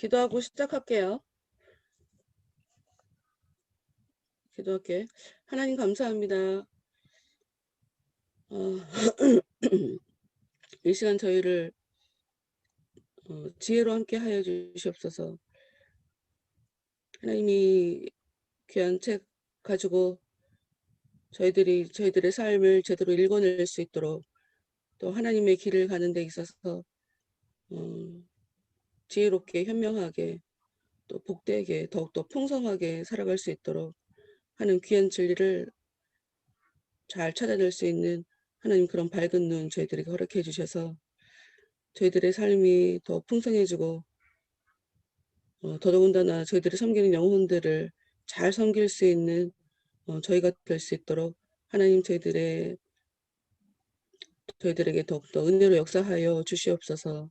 기도하고 시작할게요. 기도할게. 하나님 감사합니다. 이 시간 저희를 지혜로 함께 하여 주시옵소서. 하나님이 귀한 책 가지고 저희들의 삶을 제대로 읽어낼 수 있도록, 또 하나님의 길을 가는 데 있어서 지혜롭게, 현명하게, 또 복되게, 더욱더 풍성하게 살아갈 수 있도록 하는 귀한 진리를 잘 찾아낼 수 있는 하나님 그런 밝은 눈 저희들에게 허락해 주셔서 저희들의 삶이 더 풍성해지고 더더군다나 저희들이 섬기는 영혼들을 잘 섬길 수 있는 저희가 될 수 있도록 하나님 저희들에게 더욱더 은혜로 역사하여 주시옵소서.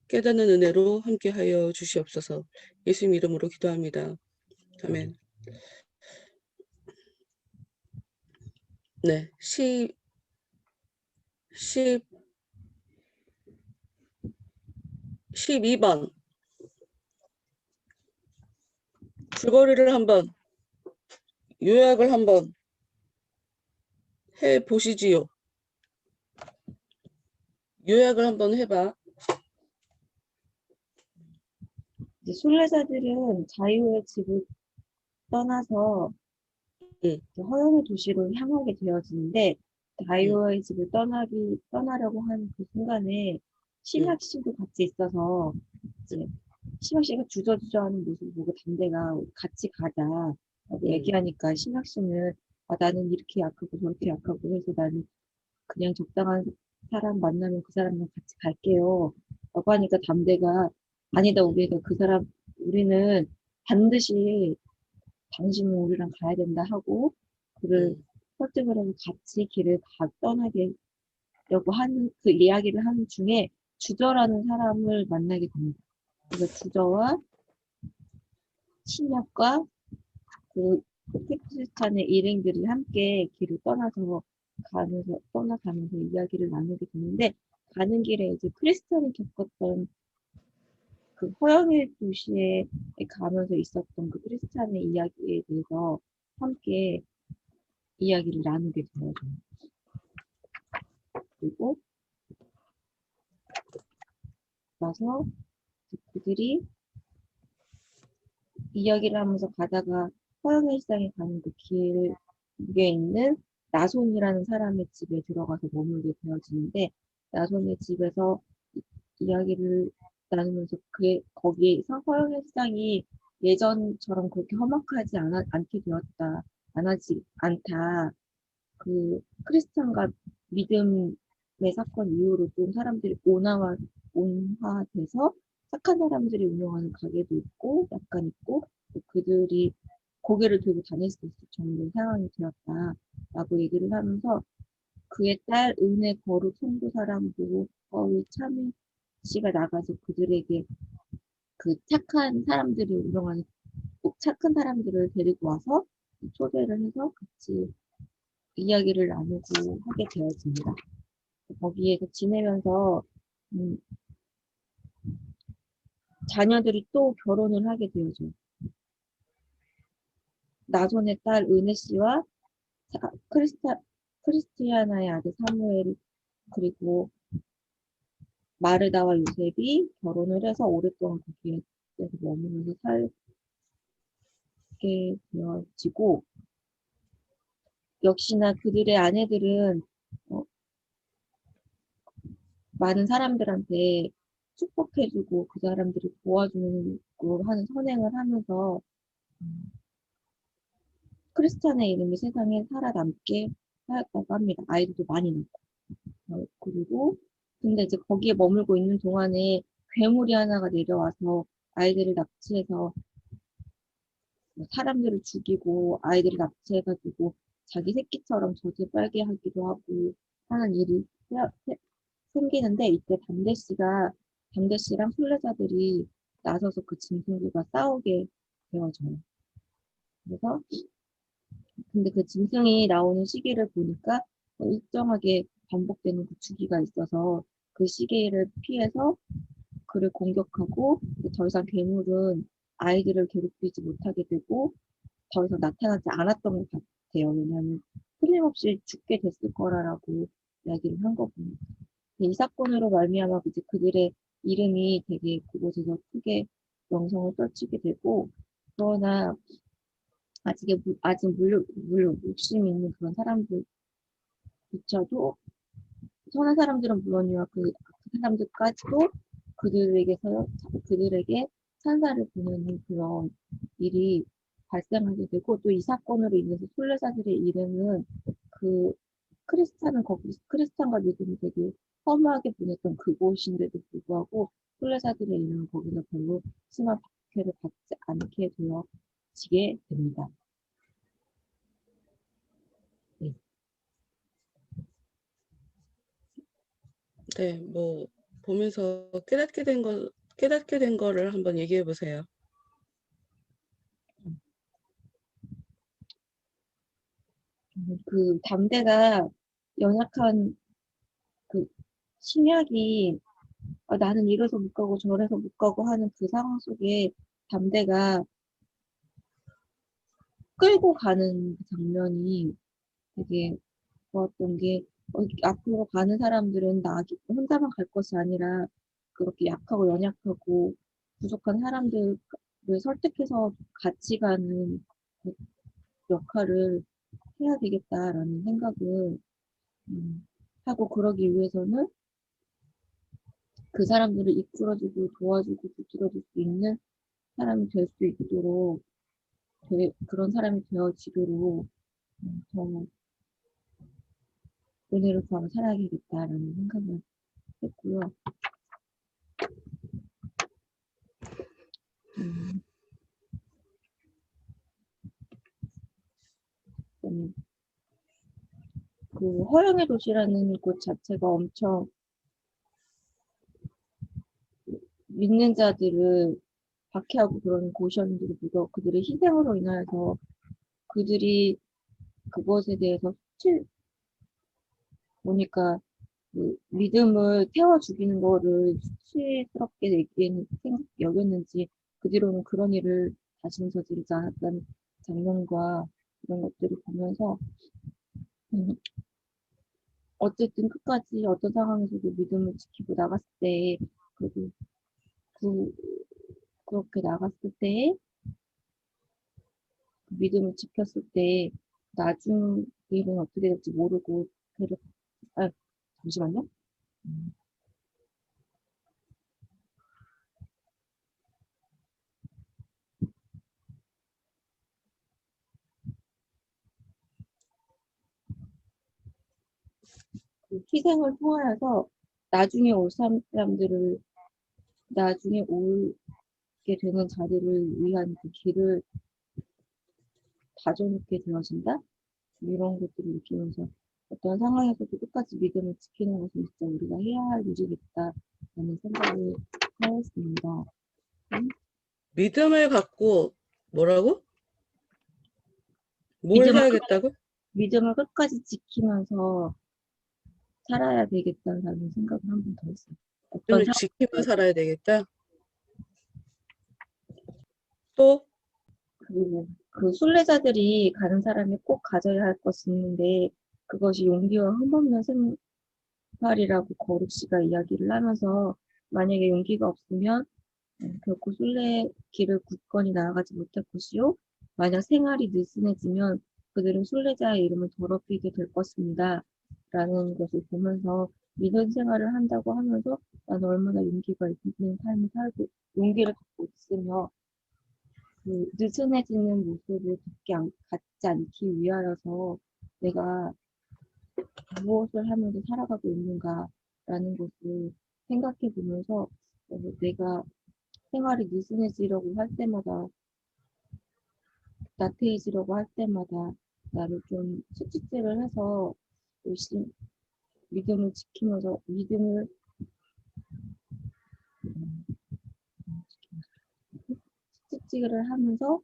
깨닫는 은혜로 함께하여 주시옵소서. 예수님 이름으로 기도합니다. 아멘. 네, 12번 줄거리를 한번 요약을 한번 해 보시지요. 요약을 한번 해봐. 이제 순례자들은 자유의 집을 떠나서 허영의 도시로 향하게 되어지는데, 자유의 집을 떠나려고 하는 그 순간에 심학씨도 같이 있어서 이제 심학씨가 주저주저하는 모습을 보고 담대가 같이 가자라고 얘기하니까 심학씨는 나는 이렇게 약하고 저렇게 약하고 해서 나는 그냥 적당한 사람 만나면 그 사람랑 같이 갈게요 라고 하니까 담대가 아니다, 우리는 반드시 당신은 우리랑 가야 된다 하고 그를 설득을 해서 같이 길을 떠나려고 하는 그 이야기를 하는 중에 주저라는 사람을 만나게 됩니다. 그래서 주저와 신약과 그 테크스탄의 일행들이 함께 길을 떠나가면서 이야기를 나누게 되는데, 가는 길에 이제 크리스찬이 겪었던 그 허영의 도시에 가면서 있었던 그 크리스찬의 이야기에 대해서 함께 이야기를 나누게 되어요. 그리고 나서 그들이 이야기를 하면서 가다가 허영의 시장에 가는 그 길에 있는 나손이라는 사람의 집에 들어가서 머물게 되어지는데, 나손의 집에서 이야기를 나누면서 거기에서 허영의 시장이 예전처럼 그렇게 험악하지 않게 되었다, 않다. 그 크리스찬과 믿음의 사건 이후로 좀 사람들이 온화돼서 착한 사람들이 운영하는 가게도 있고 약간 있고, 그들이 고개를 들고 다닐 수 있을 정도의 상황이 되었다라고 얘기를 하면서, 그의 딸 은혜 거룩 선교사람도 우리 참이 씨가 나가서 그들에게 그 착한 사람들을 데리고 와서 초대를 해서 같이 이야기를 나누고 하게 되어집니다. 거기에서 지내면서 자녀들이 또 결혼을 하게 되어져. 나손의 딸 은혜 씨와 크리스티아나의 아들 사무엘, 그리고 마르다와 요셉이 결혼을 해서 오랫동안 거기에 머무면서 살게 되어지고, 역시나 그들의 아내들은 많은 사람들한테 축복해주고 그 사람들이 도와주고 하는 선행을 하면서 크리스찬의 이름이 세상에 살아남게 하였다고 합니다. 아이들도 많이 낳고. 그리고 근데 이제 거기에 머물고 있는 동안에 괴물이 하나가 내려와서 아이들을 납치해서 사람들을 죽이고 아이들을 납치해가지고 자기 새끼처럼 젖을 빨게 하기도 하고 하는 일이 생기는데, 이때 담대 씨랑 순례자들이 나서서 그 짐승들과 싸우게 되어져요. 그래서 근데 그 짐승이 나오는 시기를 보니까 일정하게 반복되는 그 주기가 있어서 그 시기를 피해서 그를 공격하고 더 이상 괴물은 아이들을 괴롭히지 못하게 되고 더 이상 나타나지 않았던 것 같아요. 왜냐하면 끊임없이 죽게 됐을 거라고 이야기를 한 거거든요. 이 사건으로 말미암아 이제 그들의 이름이 되게 그곳에서 크게 명성을 떨치게 되고, 그러나 아직 욕심 있는 그런 사람들조차도, 선한 사람들은 물론이와 그 사람들까지도 그들에게 찬사를 보내는 그런 일이 발생하게 되고, 또 이 사건으로 인해서 순례자들의 이름은 그 크리스찬과 믿음이 되게 허무하게 보냈던 그곳인데도 불구하고 순례자들의 이름은 거기서 별로 심한 박해를 받지 않게 되어지게 됩니다. 네. 네, 뭐 보면서 깨닫게 된 거를 한번 얘기해 보세요. 그 담대가 연약한 그 심약이 나는 이래서 못 가고 저래서 못 가고 하는 그 상황 속에 담대가 끌고 가는 그 장면이 되게 좋았던 게, 앞으로 가는 사람들은 혼자만 갈 것이 아니라 그렇게 약하고 연약하고 부족한 사람들을 설득해서 같이 가는 그 역할을 해야 되겠다라는 생각을 하고, 그러기 위해서는 그 사람들을 이끌어주고 도와주고 붙들어줄 수 있는 사람이 될 수 있도록 그런 사람이 되어지도록 더 은혜를 구하며 살아야겠다라는 생각을 했고요. 그 허영의 도시라는 곳 자체가 엄청 믿는 자들을 박해하고 그런 곳이었는데도 불구하고 그들의 희생으로 인하여서 그들이 그것에 대해서 보니까 그 믿음을 태워 죽이는 거를 수치스럽게 여겼는지 그 뒤로는 그런 일을 다시는 저지르지 않았다는 장면과 이런 것들을 보면서 음, 어쨌든 끝까지 어떤 상황에서도 믿음을 지키고 나갔을 때, 그래도 그, 그렇게 나갔을 때, 그 믿음을 지켰을 때, 나중 일은 어떻게 될지 모르고, 아, 잠시만요. 그 희생을 통하여서 나중에 올 사람들을, 나중에 오게 되는 자리를 위한 그 길을 다져놓게 되어진다? 이런 것들을 느끼면서 어떤 상황에서도 끝까지 믿음을 지키는 것은 진짜 우리가 해야 할 일이겠다라는 생각을 하였습니다. 믿음을 갖고 뭐라고? 뭘 믿음을, 해야겠다고? 믿음을 끝까지 지키면서 살아야 되겠다라는 생각을 한 번 더 했어요. 어떤 믿음을 상황, 지키며 살아야 되겠다. 또 그리고 그 순례자들이 가는 사람이 꼭 가져야 할 것이 있는데, 그것이 용기와 흠없는 생활이라고 거룩 씨가 이야기를 하면서, 만약에 용기가 없으면 결코 순례 길을 굳건히 나아가지 못할 것이요. 만약 생활이 느슨해지면 그들은 순례자의 이름을 더럽히게 될 것입니다. 라는 것을 보면서 믿음 생활을 한다고 하면서 나는 얼마나 용기가 있는 삶을 살고 용기를 갖고 있으며 그 느슨해지는 모습을 갖지 않기 위하여서 내가 무엇을 하면서 살아가고 있는가라는 것을 생각해 보면서 내가 생활이 느슨해지려고 할 때마다, 나태해지려고 할 때마다 나를 좀 채찍질을 해서 열심히 믿음을 지키면서 채찍질을 하면서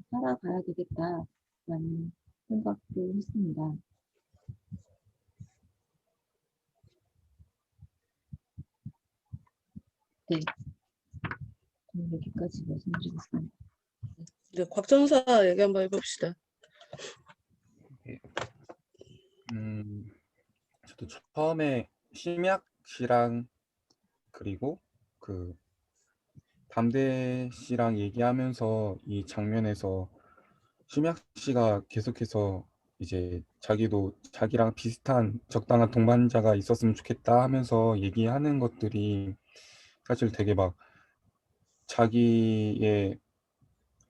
살아가야 되겠다라는 생각도 했습니다. 네. 여기까지 말씀드리겠습니다. 이제 곽전사 얘기 한번 해봅시다. 저도 처음에 심약 씨랑 그리고 그 담대 씨랑 얘기하면서 이 장면에서 심약 씨가 계속해서 이제 자기도 자기랑 비슷한 적당한 동반자가 있었으면 좋겠다 하면서 얘기하는 것들이 사실 되게 막 자기의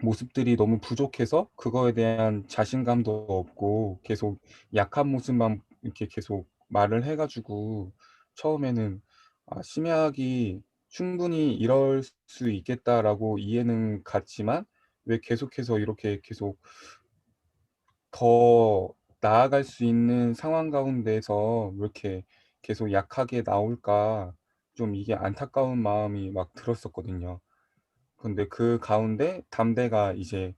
모습들이 너무 부족해서 그거에 대한 자신감도 없고 계속 약한 모습만 이렇게 계속 말을 해 가지고 처음에는 '아 심약이 충분히 이럴 수 있겠다.'라고 이해는 갔지만 왜 계속해서 이렇게 계속 더 나아갈 수 있는 상황 가운데서 왜 이렇게 계속 약하게 나올까 좀 이게 안타까운 마음이 막 들었었거든요. 근데 그 가운데 담대가 이제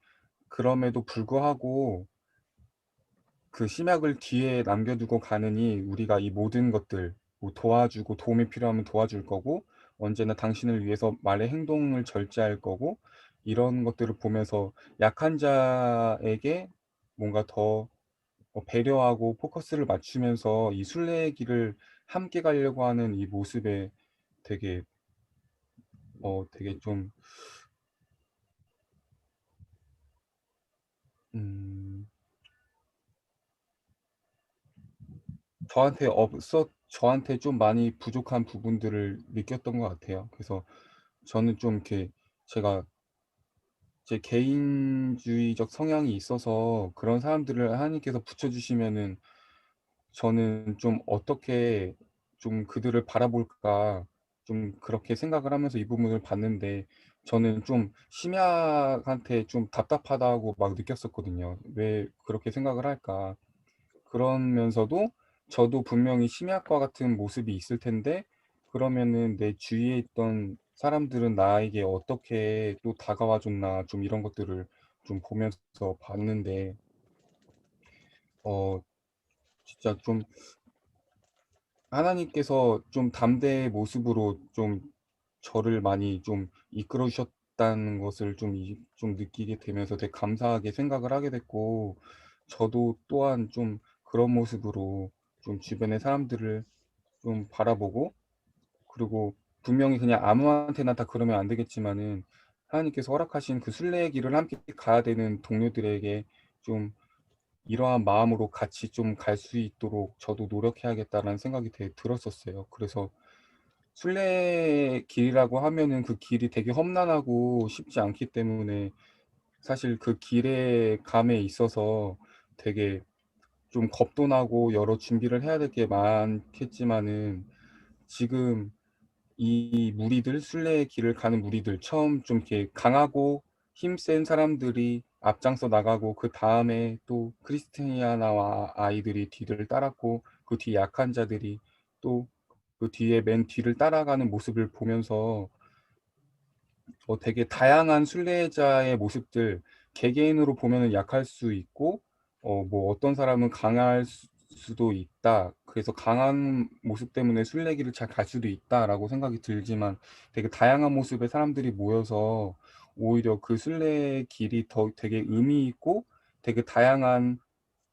그럼에도 불구하고 그 심약을 뒤에 남겨두고 가느니 우리가 이 모든 것들 뭐 도와주고 도움이 필요하면 도와줄 거고 언제나 당신을 위해서 말의 행동을 절제할 거고 이런 것들을 보면서 약한 자에게 뭔가 더 배려하고 포커스를 맞추면서 이 순례의 길을 함께 가려고 하는 이 모습에 되게 되게 좀 음 저한테 좀 많이 부족한 부분들을 느꼈던 것 같아요. 그래서 저는 좀 이렇게 제가 제 개인주의적 성향이 있어서 그런 사람들을 하나님께서 붙여 주시면은 저는 좀 '어떻게 좀 그들을 바라볼까.' 좀 그렇게 생각을 하면서 이 부분을 봤는데 저는 좀 심야한테 좀 답답하다고 막 느꼈었거든요. '왜 그렇게 생각을 할까.' 그러면서도 저도 분명히 심야과 같은 모습이 있을 텐데 그러면은 '내 주위에 있던 사람들은 나에게 어떻게 또 다가와 줬나.' 좀 이런 것들을 좀 보면서 봤는데 어 진짜 좀 하나님께서 좀 담대의 모습으로 좀 저를 많이 좀 이끌어 주셨다는 것을 좀 느끼게 되면서 되게 감사하게 생각을 하게 됐고 저도 또한 좀 그런 모습으로 좀 주변의 사람들을 좀 바라보고 그리고 분명히 그냥 아무한테나 다 그러면 안 되겠지만은 하나님께서 허락하신 그 순례의 길을 함께 가야 되는 동료들에게 좀 이러한 마음으로 같이 좀 갈 수 있도록 저도 노력해야겠다라는 생각이 되게 들었었어요. 그래서 순례의 길이라고 하면은 그 길이 되게 험난하고 쉽지 않기 때문에 사실 그 길의 감에 있어서 되게 좀 겁도 나고 여러 준비를 해야 될 게 많겠지만은 지금 이 무리들 순례의 길을 가는 무리들 처음 좀 이렇게 강하고 힘센 사람들이 앞장서 나가고 그다음에 또 크리스티아나와 아이들이 뒤를 따랐고 그 뒤에 약한 자들이 또 그 뒤에 맨 뒤를 따라가는 모습을 보면서 되게 다양한 순례자의 모습들 개개인으로 보면은 약할 수 있고 뭐 어떤 사람은 강할 수도 있다. 그래서 '강한 모습 때문에 순례길을 잘 갈 수도 있다.'라고 생각이 들지만 되게 다양한 모습의 사람들이 모여서 오히려 그 순례의 길이 더 되게 의미 있고 되게 다양한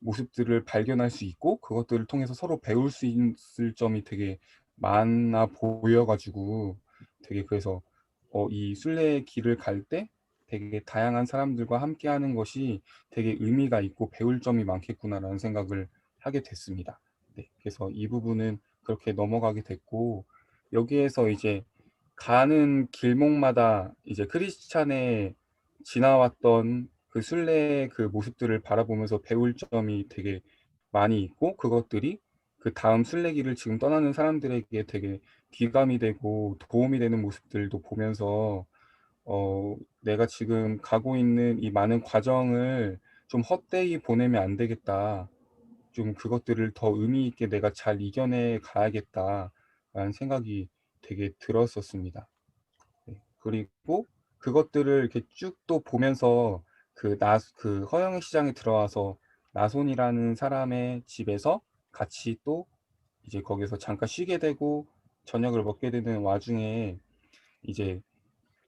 모습들을 발견할 수 있고 그것들을 통해서 서로 배울 수 있을 점이 되게 많아 보여 가지고 되게 그래서 이 순례의 길을 갈 때 되게 '다양한 사람들과 함께하는 것이 되게 의미가 있고 배울 점이 많겠구나.'라는 생각을 하게 됐습니다. 네. 그래서 이 부분은 그렇게 넘어가게 됐고 여기에서 이제 가는 길목마다 이제 크리스찬의 지나왔던 그 순례의 그 모습들을 바라보면서 배울 점이 되게 많이 있고 그것들이 그다음 순례길을 지금 떠나는 사람들에게 되게 귀감이 되고 도움이 되는 모습들도 보면서 '내가 지금 가고 있는 이 많은 과정을 좀 헛되이 보내면 안 되겠다. 좀 그것들을 더 의미 있게 내가 잘 이겨내 가야겠다.'라는 생각이 되게 들었었습니다. 네. 그리고 그것들을 이렇게 쭉 또 보면서 그 허영의 시장에 들어와서 나손이라는 사람의 집에서 같이 또 이제 거기서 잠깐 쉬게 되고 저녁을 먹게 되는 와중에 이제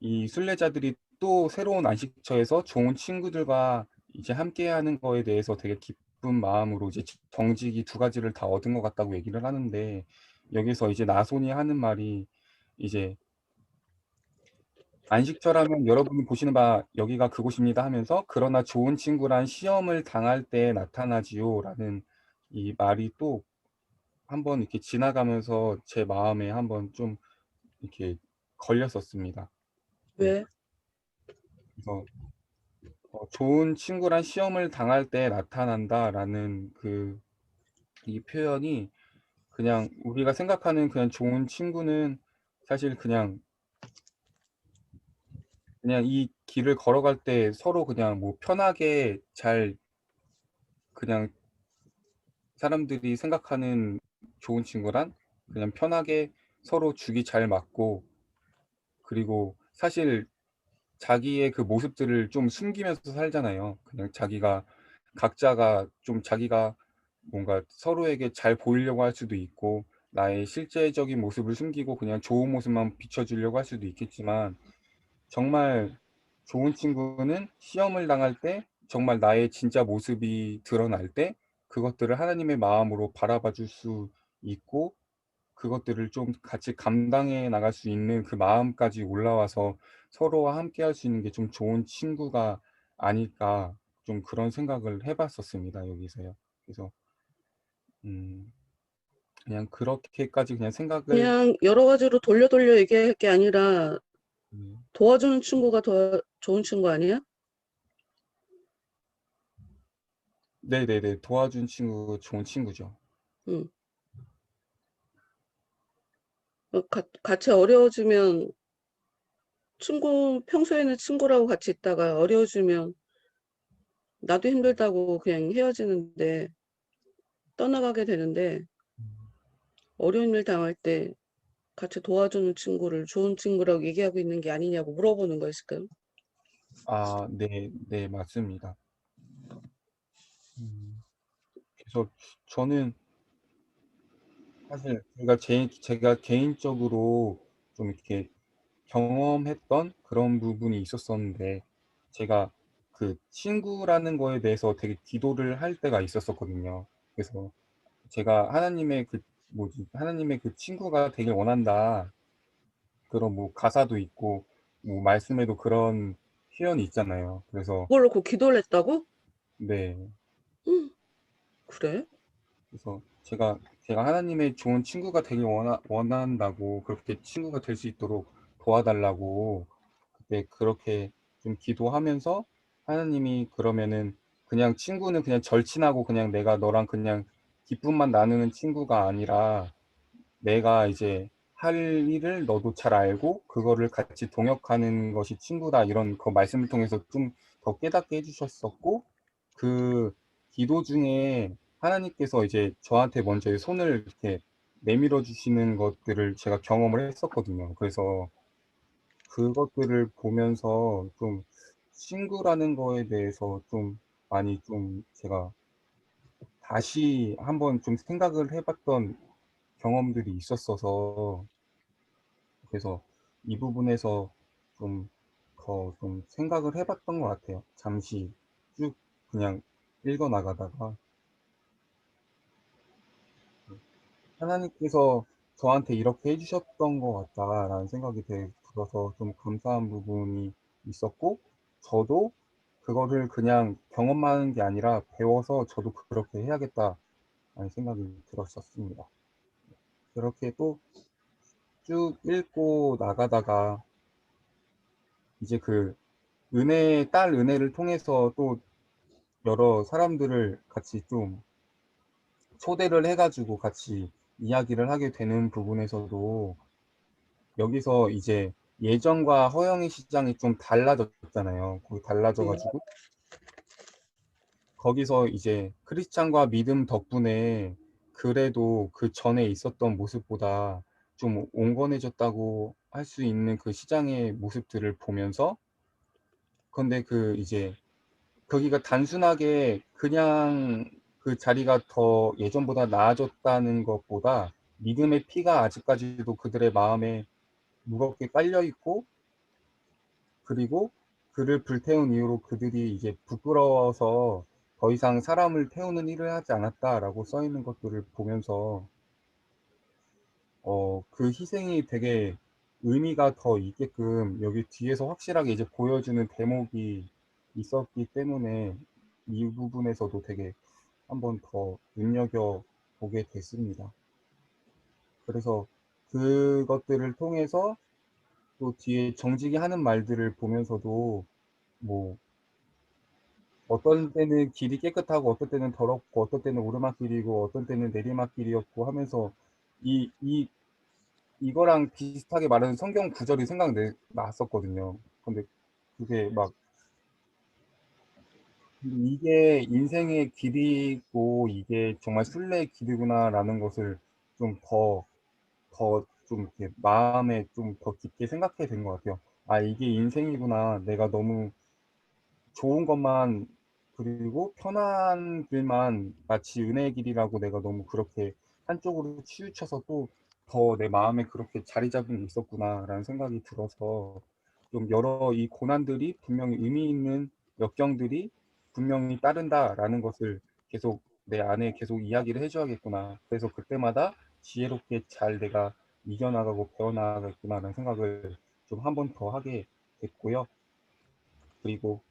이 순례자들이 또 새로운 안식처에서 좋은 친구들과 이제 함께하는 거에 대해서 되게 기쁜 마음으로 이제 정직이 두 가지를 다 얻은 것 같다고 얘기를 하는데, 여기서 이제 나손이 하는 말이 이제 "안식처라면 여러분이 보시는 바 여기가 그곳입니다." 하면서 "그러나 좋은 친구란 시험을 당할 때 나타나지요."라는 이 말이 또 한번 이렇게 지나가면서 제 마음에 한번 좀 이렇게 걸렸었습니다. 네. 왜? 그래서 "좋은 친구란 시험을 당할 때 나타난다."라는 이 표현이, 그냥 우리가 생각하는 그냥 좋은 친구는 사실 그냥 이 길을 걸어갈 때 서로 그냥 뭐 편하게 잘, 그냥 사람들이 생각하는 좋은 친구란 그냥 편하게 서로 죽이 잘 맞고, 그리고 사실 자기의 그 모습들을 좀 숨기면서 살잖아요. 그냥 자기가, 각자가 좀 자기가 뭔가 서로에게 잘 보이려고 할 수도 있고, 나의 실제적인 모습을 숨기고 그냥 좋은 모습만 비춰 주려고 할 수도 있겠지만, 정말 좋은 친구는 시험을 당할 때 정말 나의 진짜 모습이 드러날 때 그것들을 하나님의 마음으로 바라봐 줄 수 있고, 그것들을 좀 같이 감당해 나갈 수 있는 그 마음까지 올라와서 서로와 함께 할 수 있는 게 좀 좋은 친구가 아닐까, 좀 그런 생각을 해 봤었습니다, 여기서요. 그래서 음 그냥 그렇게까지 그냥 생각을. 그냥 여러 가지로 돌려 얘기할 게 아니라 음 도와주는 친구가 더 좋은 친구 아니야? 네네네. 도와준 친구 좋은 친구죠. 응. 같이 어려워지면 평소에는 친구라고 같이 있다가 어려워지면 나도 힘들다고 그냥 헤어지는데, 떠나가게 되는데, 어려운 일 당할 때 같이 도와주는 친구를 좋은 친구라고 얘기하고 있는 게 아니냐고 물어보는 거예요, 지금. 아 네. 네 맞습니다. 음 그래서 저는 사실 제가 개인적으로 좀 이렇게 경험했던 그런 부분이 있었었는데, 제가 그 친구라는 거에 대해서 되게 기도를 할 때가 있었었거든요. 그래서 제가 하나님의 그 친구가 되길 원한다, 그런 뭐 가사도 있고 뭐 말씀에도 그런 표현이 있잖아요. 그래서 그걸 놓고 기도를 했다고? 네. 응, 그래? 그래서 제가 하나님의 좋은 친구가 되길 원한다고, 그렇게 친구가 될 수 있도록 도와달라고 그때 그렇게 좀 기도하면서, 하나님이 그러면은 그냥 친구는 그냥 절친하고 그냥 내가 너랑 그냥 기쁨만 나누는 친구가 아니라, 내가 이제 할 일을 너도 잘 알고 그거를 같이 동역하는 것이 친구다, 이런 그 말씀을 통해서 좀 더 깨닫게 해 주셨었고, 그 기도 중에 하나님께서 이제 저한테 먼저 손을 이렇게 내밀어 주시는 것들을 제가 경험을 했었거든요. 그래서 그것들을 보면서 좀 친구라는 거에 대해서 좀 많이 좀 제가 다시 한번 좀 생각을 해 봤던 경험들이 있었어서, 그래서 이 부분에서 좀 더 좀 생각을 해 봤던 것 같아요. 잠시 쭉 그냥 읽어 나가다가 '하나님께서 저한테 이렇게 해 주셨던 것 같다.'라는 생각이 되게 들어서 좀 감사한 부분이 있었고, 저도 그거를 그냥 경험만 하는 게 아니라 '배워서 저도 그렇게 해야겠다.'라는 생각이 들었었습니다. 그렇게 또 쭉 읽고 나가다가 이제 딸 은혜를 통해서 또 여러 사람들을 같이 좀 초대를 해 가지고 같이 이야기를 하게 되는 부분에서도, 여기서 이제 예전과 허영의 시장이 좀 달라졌잖아요. 거의 달라져 응. 가지고 거기서 이제 크리스찬과 믿음 덕분에 그래도 그전에 있었던 모습보다 좀 온건해졌다고 할 수 있는 그 시장의 모습들을 보면서, 근데 이제 거기가 단순하게 그냥 그 자리가 더 예전보다 나아졌다는 것보다 믿음의 피가 아직까지도 그들의 마음에 무겁게 깔려 있고, 그리고 그를 불태운 이후로 그들이 이제 부끄러워서 더 이상 사람을 태우는 일을 하지 않았다라고 써 있는 것들을 보면서 그 희생이 되게 의미가 더 있게끔 여기 뒤에서 확실하게 이제 보여주는 대목이 있었기 때문에 이 부분에서도 되게 한 번 더 눈여겨보게 됐습니다. 그래서 그것들을 통해서 또 뒤에 정직이 하는 말들을 보면서도 뭐 어떤 때는 길이 깨끗하고 어떤 때는 더럽고 어떤 때는 오르막길이고 어떤 때는 내리막길이었고 하면서 이 이거랑 비슷하게 말하는 성경 구절이 났었거든요. 근데 그게 막 이게 인생의 길이고 '이게 정말 순례의 길이구나.'라는 것을 좀 좀 이렇게 마음에 좀 더 깊게 생각하게 된 것 같아요. '아 이게 인생이구나. 내가 너무 좋은 것만 그리고 편한 길만 마치 은혜의 길이라고 내가 너무 그렇게 한쪽으로 치우쳐서 또 더 내 마음에 그렇게 자리 잡은 게 있었구나.'라는 생각이 들어서 좀 여러 이 고난들이 분명히 의미 있는 역경들이 분명히 따른다라는 것을 계속 내 안에 계속 이야기를 해 줘야겠구나. 그래서 그때마다 지혜롭게 잘 내가 이겨나가고 배워나가겠구나라는 생각을 좀 한 번 더 하게 됐고요. 그리고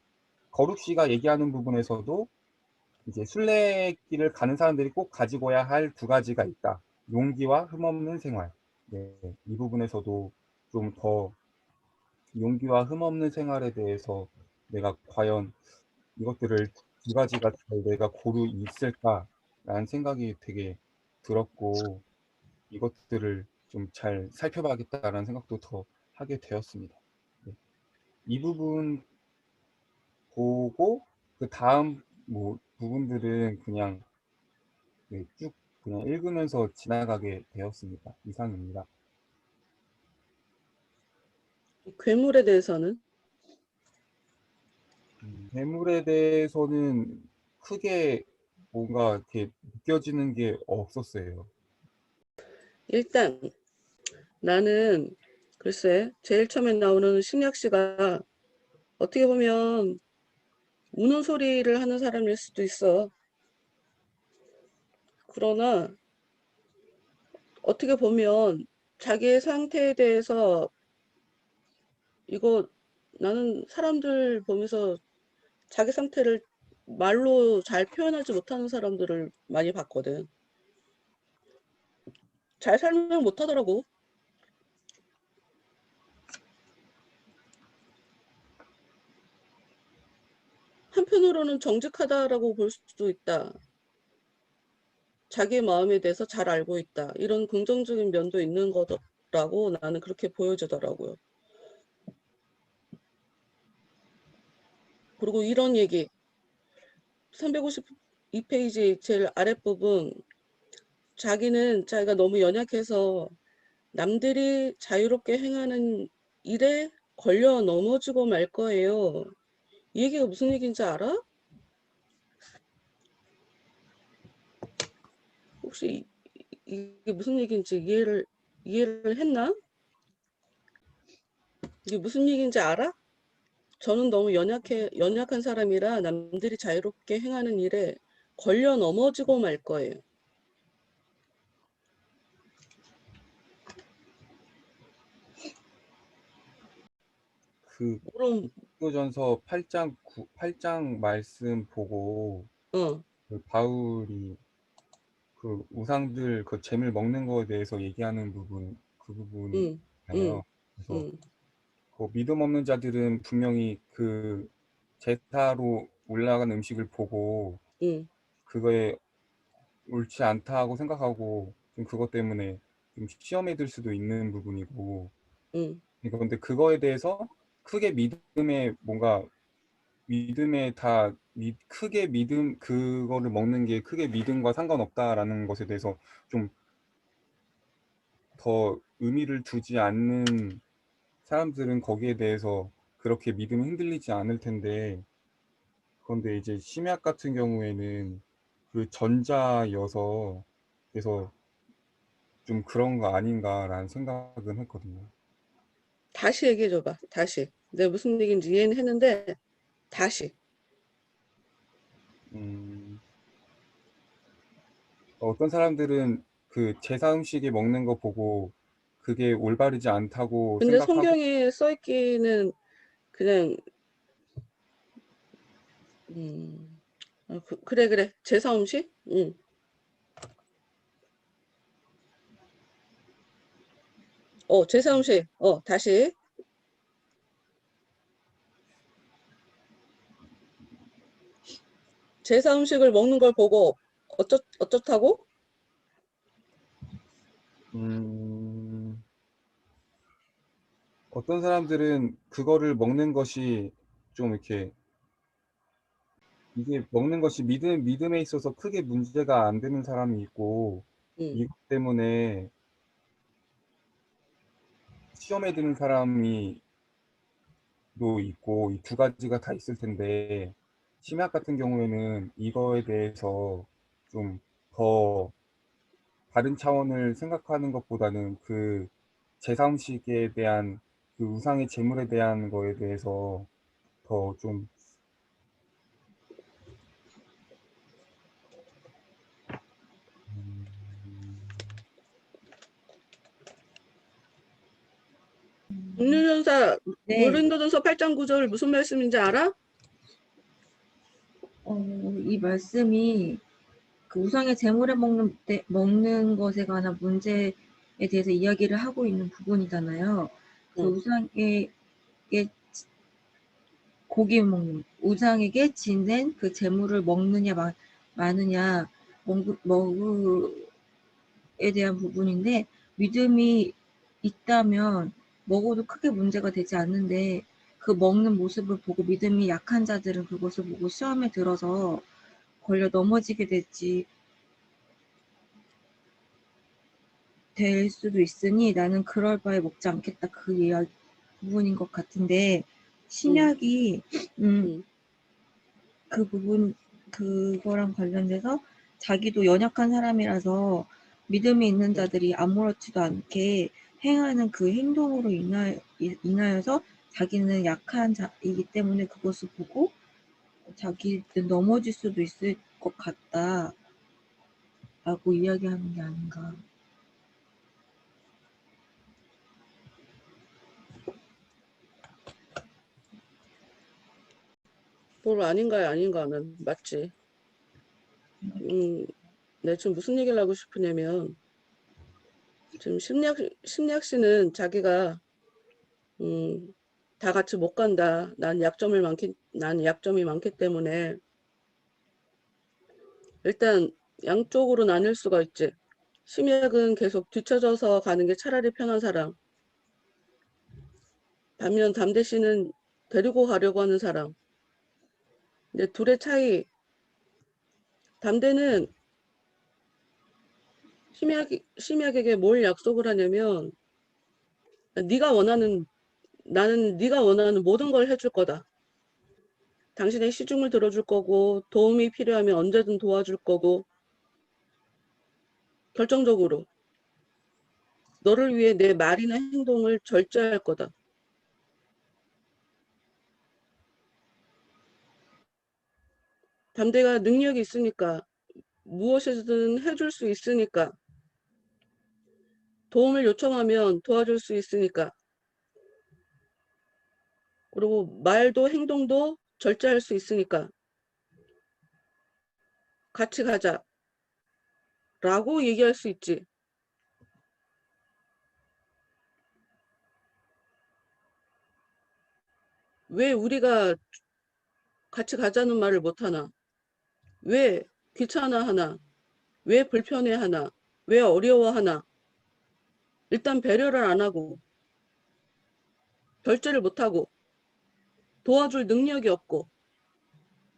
거룩 씨가 얘기하는 부분에서도 이제 순례길을 가는 사람들이 꼭 가지고야 할 두 가지가 있다. 용기와 흠없는 생활. 네. 이 부분에서도 좀 더 용기와 흠없는 생활에 대해서 내가 과연 이것들을 두 가지가 잘 내가 고루 있을까라는 생각이 되게 들었고 이것들을 좀 잘 살펴봐야겠다라는 생각도 더 하게 되었습니다. 네. 이 부분 보고 그다음 뭐 부분들은 그냥 네 쭉 그냥 읽으면서 지나가게 되었습니다. 이상입니다. 괴물에 대해서는 괴물에 대해서는 크게 뭔가 이렇게 느껴지는 게 없었어요. 일단 나는 글쎄 제일 처음에 나오는 식략 씨가 어떻게 보면 우는 소리를 하는 사람일 수도 있어. 그러나 어떻게 보면 자기의 상태에 대해서 이거 나는 사람들 보면서 자기 상태를 말로 잘 표현하지 못하는 사람들을 많이 봤거든. 잘 설명 못 하더라고. 한편으로는 정직하다라고 볼 수도 있다. 자기의 마음에 대해서 잘 알고 있다. 이런 긍정적인 면도 있는 거라고 나는 그렇게 보여지더라고요. 그리고 이런 얘기 352페이지 제일 아랫부분 자기가 너무 연약해서 남들이 자유롭게 행하는 일에 걸려 넘어지고 말 거예요. 이 얘기가 무슨 얘기인지 알아? 혹시 이게 무슨 얘기인지 이해를 했나? 이게 무슨 얘기인지 알아? 저는 너무 연약한 사람이라 남들이 자유롭게 행하는 일에 걸려 넘어지고 말 거예요. 그 그럼, 고린도전서 8장 말씀 보고 어, 그 바울이 그 우상들 그 잼을 먹는 거에 대해서 얘기하는 부분 그 응, 부분이잖아요. 응, 그래서 응, 그 믿음 없는 자들은 분명히 그 제사로 올라간 음식을 보고 응, 그거에 옳지 않다고 생각하고 좀 그것 때문에 좀 시험에 들 수도 있는 부분이고 응. 근데 그거에 대해서 크게 믿음에 뭔가 믿음에 다 크게 믿음 그거를 먹는 게 크게 믿음과 상관없다라는 것에 대해서 좀 더 의미를 두지 않는 사람들은 거기에 대해서 그렇게 믿음이 흔들리지 않을 텐데 그런데 이제 심약 같은 경우에는 그 전자여서 그래서 좀 '그런 거 아닌가.'라는 생각은 했거든요. 다시 얘기해 줘봐. 다시. 내가 무슨 얘기인지 이해는 했는데 다시 어떤 사람들은 그 제사 음식에 먹는 거 보고 그게 올바르지 않다고 근데 생각하고 성경에 써 있기는 그냥 그래 제사 음식? 제사 음식 다시 제사 음식을 먹는 걸 보고 어쩌다고? 어떤 사람들은 그거를 먹는 것이 좀 이렇게 이게 먹는 것이 믿음에 있어서 크게 문제가 안 되는 사람이 있고 음, 이것 때문에 시험에 드는 사람이 도 있고 이 두 가지가 다 있을 텐데 심리학 같은 경우에는 이거에 대해서 좀 더 다른 차원을 생각하는 것보다는 그 제사 음식에 대한 그 우상의 제물에 대한 거에 대해서 더좀 육륜전사 네, 고린도전서 8장 9절 무슨 말씀인지 알아? 이 말씀이 그 우상의 제물에 먹는 것에 관한 문제에 대해서 이야기를 하고 있는 부분이잖아요. 그 응. 우상에게 지낸 그 제물을 먹느냐 마느냐 먹으에 대한 부분인데 믿음이 있다면 먹어도 크게 문제가 되지 않는데 그 먹는 모습을 보고 믿음이 약한 자들은 그것을 보고 시험에 들어서 걸려 넘어지게 될 수도 있으니 나는 그럴 바에 먹지 않겠다. 그 이야기 부분인 것 같은데 응. 신약이 응. 그 부분 그거랑 관련돼서 자기도 연약한 사람이라서 믿음이 있는 응. 자들이 아무렇지도 않게 행하는 그 행동으로 인하여서 자기는 약한 자이기 때문에 그것을 보고 자기는 넘어질 수도 있을 것 같다라고 이야기하는 게 아닌가. 뭘 아닌가는 맞지. 내가 지금 무슨 얘기를 하고 싶으냐면 지금 심리학 씨는 자기가 다 같이 못 간다. 난 약점이 많기 때문에 일단 양쪽으로 나뉠 수가 있지. 심리학은 계속 뒤쳐져서 가는 게 차라리 편한 사람. 반면 담대 씨는 데리고 가려고 하는 사람. 근데 둘의 차이, 담대는 심리학에게 뭘 약속을 하냐면 나는 네가 원하는 모든 걸 해줄 거다. 당신의 시중을 들어줄 거고 도움이 필요하면 언제든 도와줄 거고 결정적으로 너를 위해 내 말이나 행동을 절제할 거다. 담대가 능력이 있으니까 무엇이든 해줄 수 있으니까 도움을 요청하면 도와줄 수 있으니까 그리고 말도 행동도 절제할 수 있으니까 같이 가자 라고 얘기할 수 있지. 왜 우리가 같이 가자는 말을 못하나? 왜 귀찮아하나? 왜 불편해하나? 왜 어려워하나? 일단 배려를 안 하고 절제를 못하고 도와줄 능력이 없고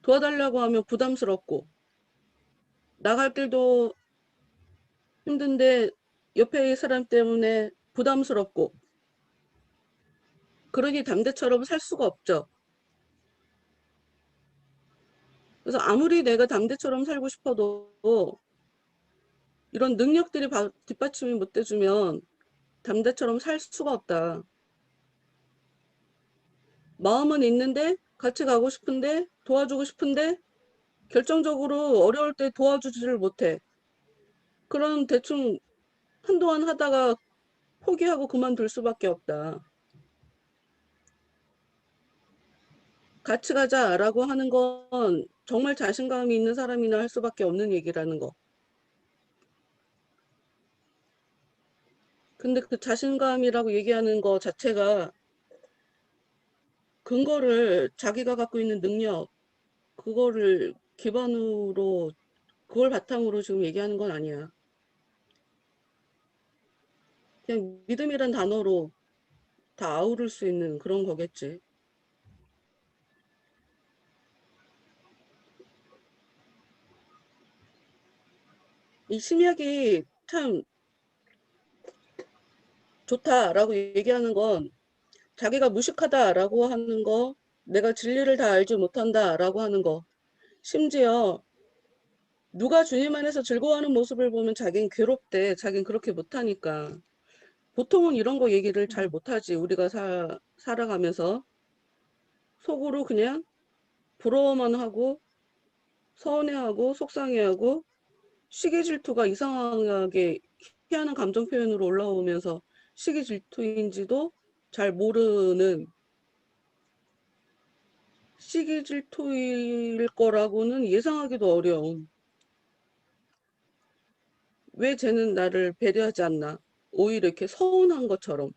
도와달라고 하면 부담스럽고 나갈 길도 힘든데 옆에 이 사람 때문에 부담스럽고 그러니 담대처럼 살 수가 없죠. 그래서 아무리 내가 담대처럼 살고 싶어도 이런 능력들이 뒷받침이 못 돼주면 담대처럼 살 수가 없다. 마음은 있는데 같이 가고 싶은데 도와주고 싶은데 결정적으로 어려울 때 도와주지를 못해. 그럼 대충 한동안 하다가 포기하고 그만둘 수밖에 없다. 같이 가자라고 하는 건 정말 자신감이 있는 사람이나 할 수밖에 없는 얘기라는 거. 근데 그 자신감이라고 얘기하는 거 자체가 근거를 자기가 갖고 있는 능력, 그거를 기반으로, 그걸 바탕으로 지금 얘기하는 건 아니야. 그냥 믿음이란 단어로 다 아우를 수 있는 그런 거겠지. 이 심리학이 참 좋다라고 얘기하는 건 자기가 무식하다라고 하는 거, 내가 진리를 다 알지 못한다라고 하는 거, 심지어 누가 주님 안에서 즐거워하는 모습을 보면 자기는 괴롭대, 자기는 그렇게 못하니까. 보통은 이런 거 얘기를 잘 못하지. 우리가 살아가면서 속으로 그냥 부러워만 하고 서운해하고 속상해하고 시기 질투가 이상하게 희한한 감정 표현으로 올라오면서 시기 질투인지도 잘 모르는, 시기 질투일 거라고는 예상하기도 어려운, 왜 쟤는 나를 배려하지 않나, 오히려 이렇게 서운한 것처럼.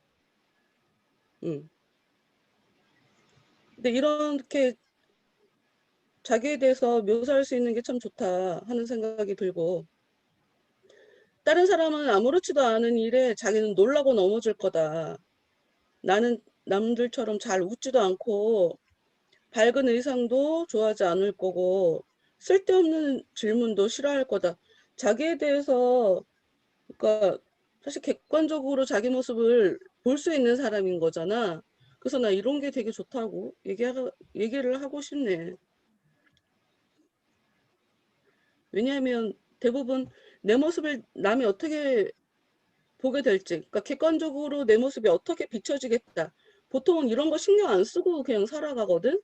음. 근데 이렇게 자기에 대해서 묘사할 수 있는 게 참 좋다 하는 생각이 들고, 다른 사람은 아무렇지도 않은 일에 자기는 놀라고 넘어질 거다. 나는 남들처럼 잘 웃지도 않고 밝은 의상도 좋아하지 않을 거고 쓸데없는 질문도 싫어할 거다. 자기에 대해서, 그러니까 사실 객관적으로 자기 모습을 볼 수 있는 사람인 거잖아. 그래서 나 이런 게 되게 좋다고 얘기를 하고 싶네. 왜냐하면 대부분 내 모습을 남이 어떻게 보게 될지, 그러니까 객관적으로 내 모습이 어떻게 비춰지겠다. 보통은 이런 거 신경 안 쓰고 그냥 살아가거든.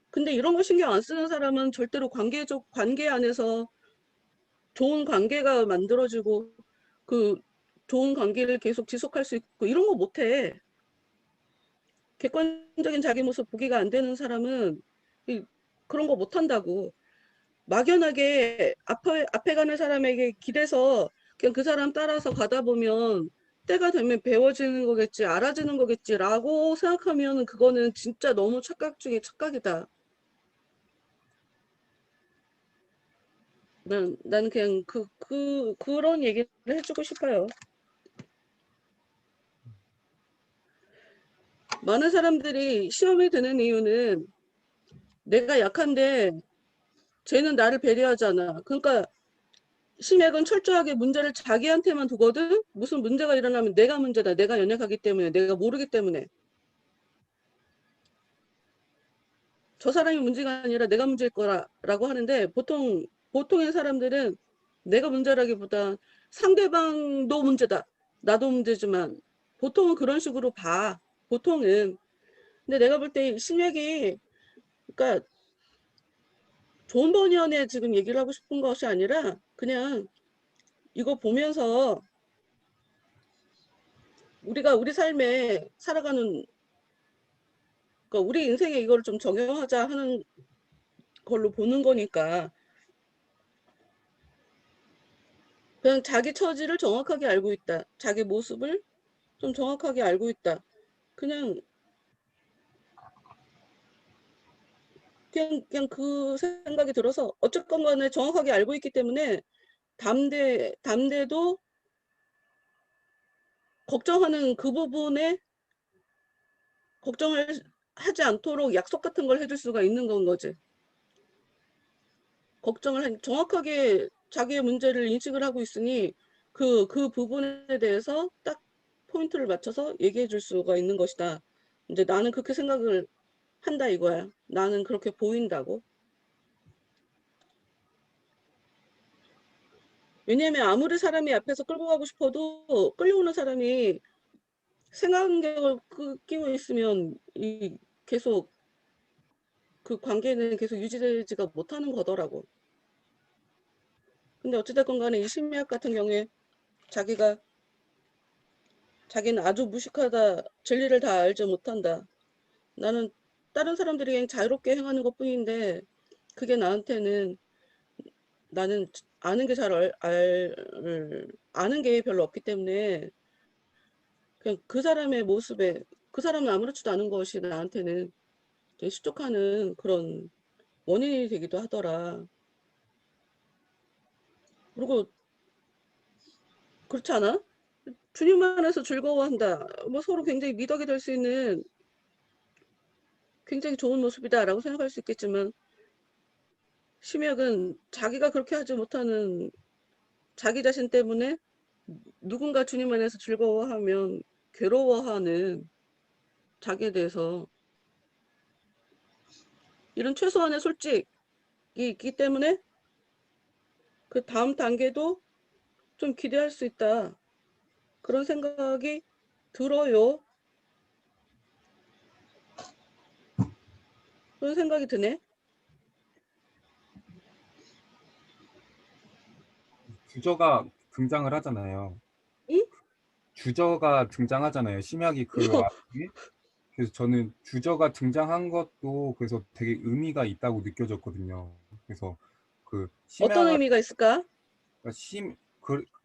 근데 이런 거 신경 안 쓰는 사람은 절대로 관계 안에서 좋은 관계가 만들어지고 그 좋은 관계를 계속 지속할 수 있고 이런 거 못해. 객관적인 자기 모습 보기가 안 되는 사람은 그런 거 못한다고. 막연하게 앞에 가는 사람에게 길에서 그냥 그 사람 따라서 가다 보면 때가 되면 배워지는 거겠지, 알아지는 거겠지라고 생각하면 그거는 진짜 너무 착각 중에 착각이다. 난 그냥 그런 얘기를 해주고 싶어요. 많은 사람들이 시험에 드는 이유는 내가 약한데 쟤는 나를 배려하잖아. 그러니까 심약은 철저하게 문제를 자기한테만 두거든. 무슨 문제가 일어나면 내가 문제다. 내가 연약하기 때문에, 내가 모르기 때문에. 저 사람이 문제가 아니라 내가 문제일 거라고 하는데 보통의 사람들은 내가 문제라기보다 상대방도 문제다. 나도 문제지만 보통은 그런 식으로 봐. 보통은. 근데 내가 볼 때 신약이, 그러니까 좋은 번연에 지금 얘기를 하고 싶은 것이 아니라 그냥 이거 보면서 우리가 우리 삶에 살아가는, 그러니까 우리 인생에 이걸 좀 적용하자 하는 걸로 보는 거니까 그냥 자기 처지를 정확하게 알고 있다. 자기 모습을 좀 정확하게 알고 있다. 그냥 그냥 그 생각이 들어서 어쨌건 간에 정확하게 알고 있기 때문에 담대도 걱정하는 그 부분에 걱정을 하지 않도록 약속 같은 걸 해줄 수가 있는 건 거지. 정확하게 자기의 문제를 인식을 하고 있으니 그 부분에 대해서 딱 포인트를 맞춰서 얘기해 줄 수가 있는 것이다. 이제 나는 그렇게 생각을 한다 이거야. 나는 그렇게 보인다고. 왜냐면 아무리 사람이 앞에서 끌고 가고 싶어도 끌려오는 사람이 생활간격을 끼고 있으면 계속 그 관계는 계속 유지되지가 못하는 거더라고. 근데 어찌됐건 간에 이 심리학 같은 경우에 자기는 아주 무식하다, 진리를 다 알지 못한다. 나는 다른 사람들이 그냥 자유롭게 행하는 것뿐인데 그게 나한테는 나는 아는 게 아는 게 별로 없기 때문에 그냥 그 사람의 모습에 그 사람은 아무렇지도 않은 것이 나한테는 되게 실족하는 그런 원인이 되기도 하더라. 그리고 그렇지 않아? 주님 안에서 즐거워한다. 뭐 서로 굉장히 미덕이 될 수 있는 굉장히 좋은 모습이다라고 생각할 수 있겠지만 심혁은 자기가 그렇게 하지 못하는 자기 자신 때문에 누군가 주님 안에서 즐거워하면 괴로워하는 자기에 대해서 이런 최소한의 솔직이 있기 때문에 그 다음 단계도 좀 기대할 수 있다. 그런 생각이 들어요. 그런 생각이 드네. 주저가 등장을 하잖아요. 응? 주저가 등장하잖아요. 심약이 그 와중에. 그래서 저는 주저가 등장한 것도 그래서 되게 의미가 있다고 느껴졌거든요. 그래서 그 어떤 심약을 의미가 있을까?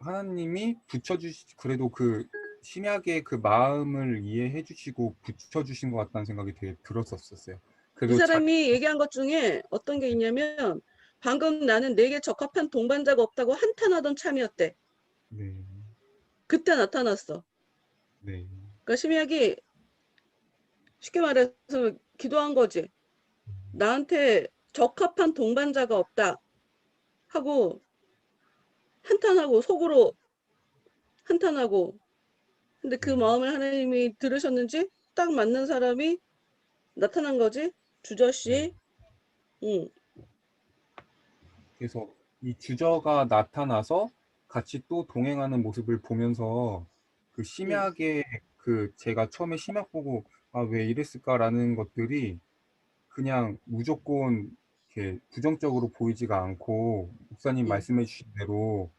하나님이 그래도 그 심약의 그 마음을 이해해 주시고 붙여주신 것 같다는 생각이 되게 들었었어요. 이 그리고 사람이 얘기한 것 중에 어떤 게 있냐면 방금 나는 내게 적합한 동반자가 없다고 한탄하던 참이었대. 네, 그때 나타났어. 네, 그러니까 심약이 쉽게 말해서 기도한 거지. 나한테 적합한 동반자가 없다 하고 한탄하고 속으로 한탄하고 근데 그 네, 마음을 하나님이 들으셨는지 딱 맞는 사람이 나타난 거지. 네. 주저씨. 응, 그래서 이 주저가 나타나서 같이 또 동행하는 모습을 보면서 그 응, 심약의 그 제가 처음에 심약 보고 아, 왜 이랬을까라는 것들이 그냥 무조건 이렇게 부정적으로 보이지가 않고 목사님 응, 말씀해 주신 대로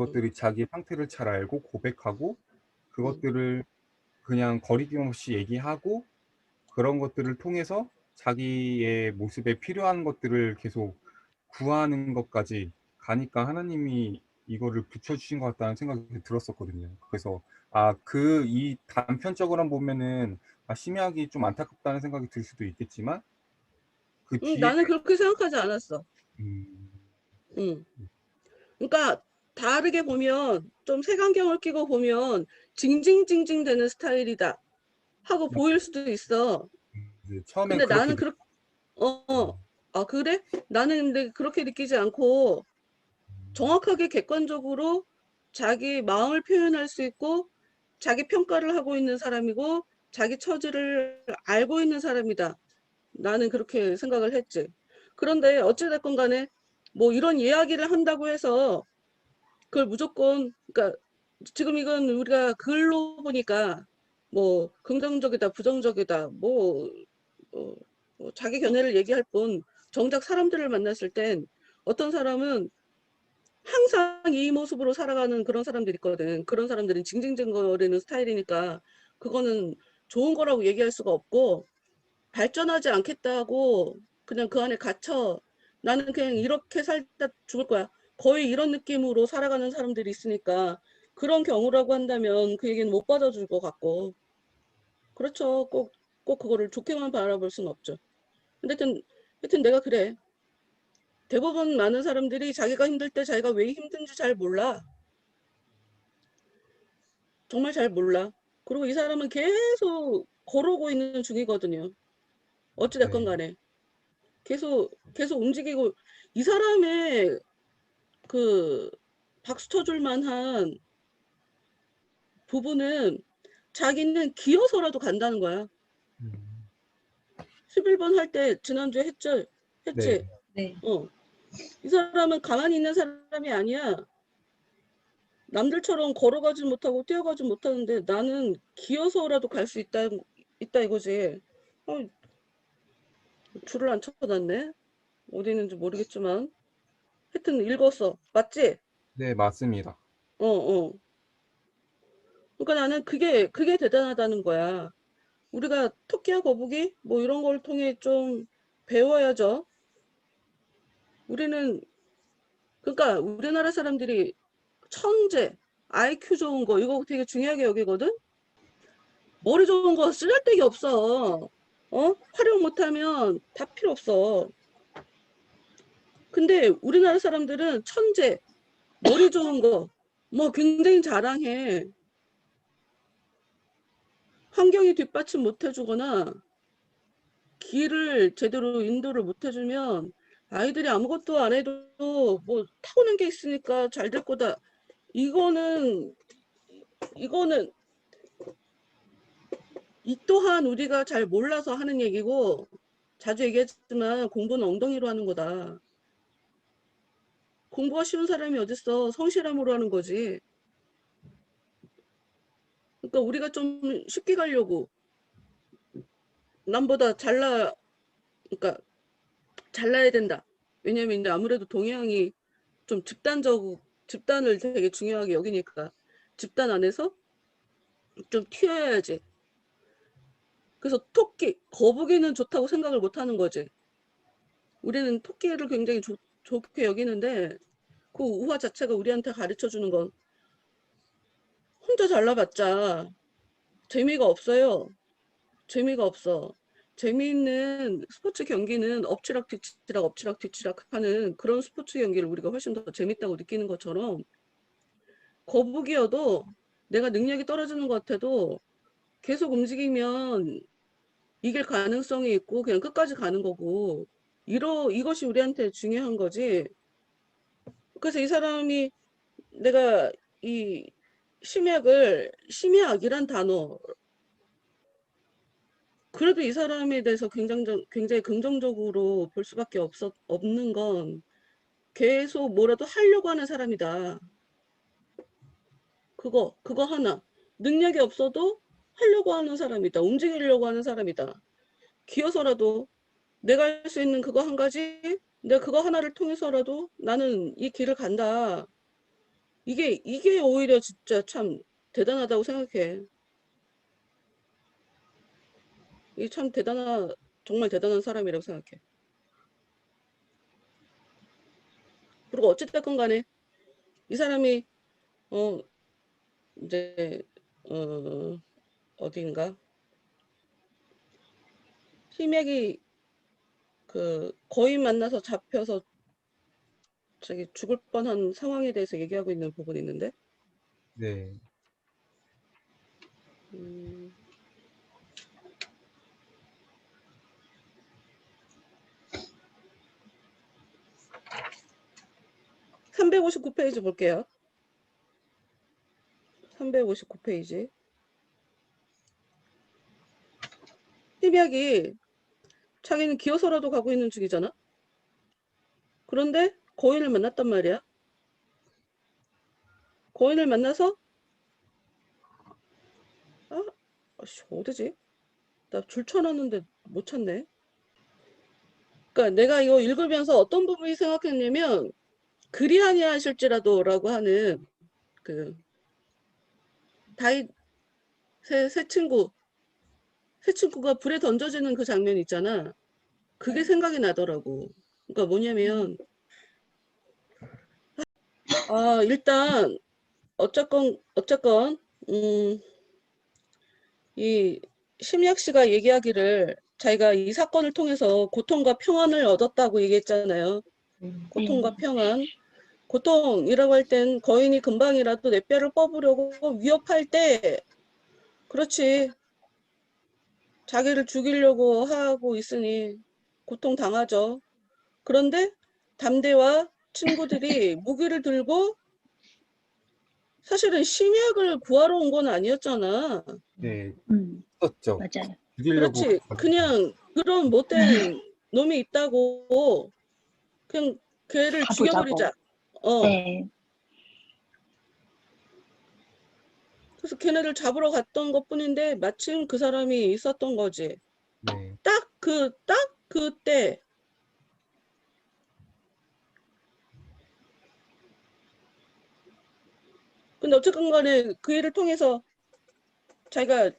응, 이것들이 자기의 상태를 잘 알고 고백하고 응, 그것들을 그냥 거리낌 없이 얘기하고 그런 것들을 통해서 자기의 모습에 필요한 것들을 계속 구하는 것까지 가니까 하나님이 이거를 붙여주신 것 같다는 생각이 들었었거든요. 그래서 이 단편적으로 보면은 심약이 좀 안타깝다는 생각이 들 수도 있겠지만 그 응, 뒤에 나는 그렇게 생각하지 않았어. 음, 응. 그러니까 다르게 보면 좀 색안경을 끼고 보면 징징징징 되는 스타일이다 하고 보일 수도 있어. 처음엔 근데 그렇게 나는 그래? 나는 근데 그렇게 느끼지 않고 정확하게 객관적으로 자기 마음을 표현할 수 있고 자기 평가를 하고 있는 사람이고 자기 처지를 알고 있는 사람이다. 나는 그렇게 생각을 했지. 그런데 어찌됐건 간에 뭐 이런 이야기를 한다고 해서 그걸 무조건 그러니까 지금 이건 우리가 글로 보니까 뭐 긍정적이다, 부정적이다, 어, 자기 견해를 얘기할 뿐 정작 사람들을 만났을 땐 어떤 사람은 항상 이 모습으로 살아가는 그런 사람들이 있거든. 그런 사람들은 징징징거리는 스타일이니까 그거는 좋은 거라고 얘기할 수가 없고 발전하지 않겠다고 그냥 그 안에 갇혀 나는 그냥 이렇게 살다 죽을 거야. 거의 이런 느낌으로 살아가는 사람들이 있으니까 그런 경우라고 한다면 그 얘기는 못 받아줄 것 같고 그렇죠. 꼭 그거를 좋게만 바라볼 수는 없죠. 근데 하여튼 내가 그래. 대부분 많은 사람들이 자기가 힘들 때 자기가 왜 힘든지 잘 몰라. 정말 잘 몰라. 그리고 이 사람은 계속 걸어오고 있는 중이거든요. 어찌됐건 네, 간에. 계속 움직이고, 이 사람의 그 박수 쳐줄 만한 부분은 자기는 기어서라도 간다는 거야. 음, 11번 할 때 지난주에 네, 했지? 네. 어. 이 사람은 가만히 있는 사람이 아니야. 남들처럼 걸어가지 못하고 뛰어가지 못하는데 나는 기어서라도 갈 수 있다 이거지. 줄을 안 쳐놨네. 어디 있는지 모르겠지만 하여튼 읽었어. 맞지? 네, 맞습니다. 어. 그러니까 나는 그게 대단하다는 거야. 우리가 토끼와 거북이 뭐 이런 걸 통해 좀 배워야죠. 우리는 그러니까 우리나라 사람들이 천재, IQ 좋은 거 이거 되게 중요하게 여기거든. 머리 좋은 거 쓰잘데기 없어. 활용 못하면 다 필요 없어. 근데 우리나라 사람들은 천재, 머리 좋은 거 뭐 굉장히 자랑해. 환경이 뒷받침 못 해주거나 길을 제대로 인도를 못 해주면 아이들이 아무것도 안 해도 뭐 타고난 게 있으니까 잘 될 거다. 이거는 이 또한 우리가 잘 몰라서 하는 얘기고 자주 얘기했지만 공부는 엉덩이로 하는 거다. 공부가 쉬운 사람이 어딨어. 성실함으로 하는 거지. 그러니까 우리가 좀 쉽게 가려고 남보다 그러니까 잘나야 된다. 왜냐면 이제 아무래도 동양이 좀 집단을 되게 중요하게 여기니까 집단 안에서 좀 튀어야지. 그래서 토끼, 거북이는 좋다고 생각을 못 하는 거지. 우리는 토끼를 굉장히 좋게 여기는데 그 우화 자체가 우리한테 가르쳐 주는 건 혼자 잘나봤자 재미가 없어요. 재미가 없어. 재미있는 스포츠 경기는 엎치락 뒤치락 하는 그런 스포츠 경기를 우리가 훨씬 더 재밌다고 느끼는 것처럼 거북이여도 내가 능력이 떨어지는 것 같아도 계속 움직이면 이길 가능성이 있고 그냥 끝까지 가는 거고 이것이 우리한테 중요한 거지. 그래서 이 사람이 내가 이 심야악이란 단어 그래도 이 사람에 대해서 굉장히 긍정적으로 볼 수밖에 없는 건 계속 뭐라도 하려고 하는 사람이다. 그거 하나. 능력이 없어도 하려고 하는 사람이다. 움직이려고 하는 사람이다. 기어서라도 내가 할 수 있는 그거 한 가지, 내가 그거 하나를 통해서라도 나는 이 길을 간다. 이게 오히려 진짜 참 대단하다고 생각해. 이게 참 정말 대단한 사람이라고 생각해. 그리고 어찌됐건 간에 이 사람이 이제 어딘가 희맥이 그 거인 만나서 잡혀서 저기 죽을 뻔한 상황에 대해서 얘기하고 있는 부분이 있는데 네. 359페이지 볼게요. 359페이지. 희맥이 자기는 기어서라도 가고 있는 중이잖아. 그런데 거인을 만났단 말이야. 거인을 만나서 어디지? 나 줄 쳐놨는데 못 찾네. 그러니까 내가 이거 읽으면서 어떤 부분이 생각했냐면 그리하니 하실지라도라고 하는 그 다윗 새 친구가 불에 던져지는 그 장면 있잖아. 그게 생각이 나더라고. 그러니까 뭐냐면 일단 어쨌건 이 심리학 씨가 얘기하기를 자기가 이 사건을 통해서 고통과 평안을 얻었다고 얘기했잖아요. 고통과 평안. 고통이라고 할 땐 거인이 금방이라도 내 뼈를 뽑으려고 위협할 때 그렇지. 자기를 죽이려고 하고 있으니 고통당하죠. 그런데 담대와 친구들이 무기를 들고 사실은 심약을 구하러 온 건 아니었잖아. 네. 있었죠. 맞아요. 죽이려고. 그렇지. 그냥 그런 못된 놈이 있다고 그냥 걔를 가보자고. 죽여버리자. 네. 그래서 걔네들 잡으러 갔던 것뿐인데 마침 그 사람이 있었던 거지. 네. 딱 그때. 근데 어쨌든 간에 그 일을 통해서 자기가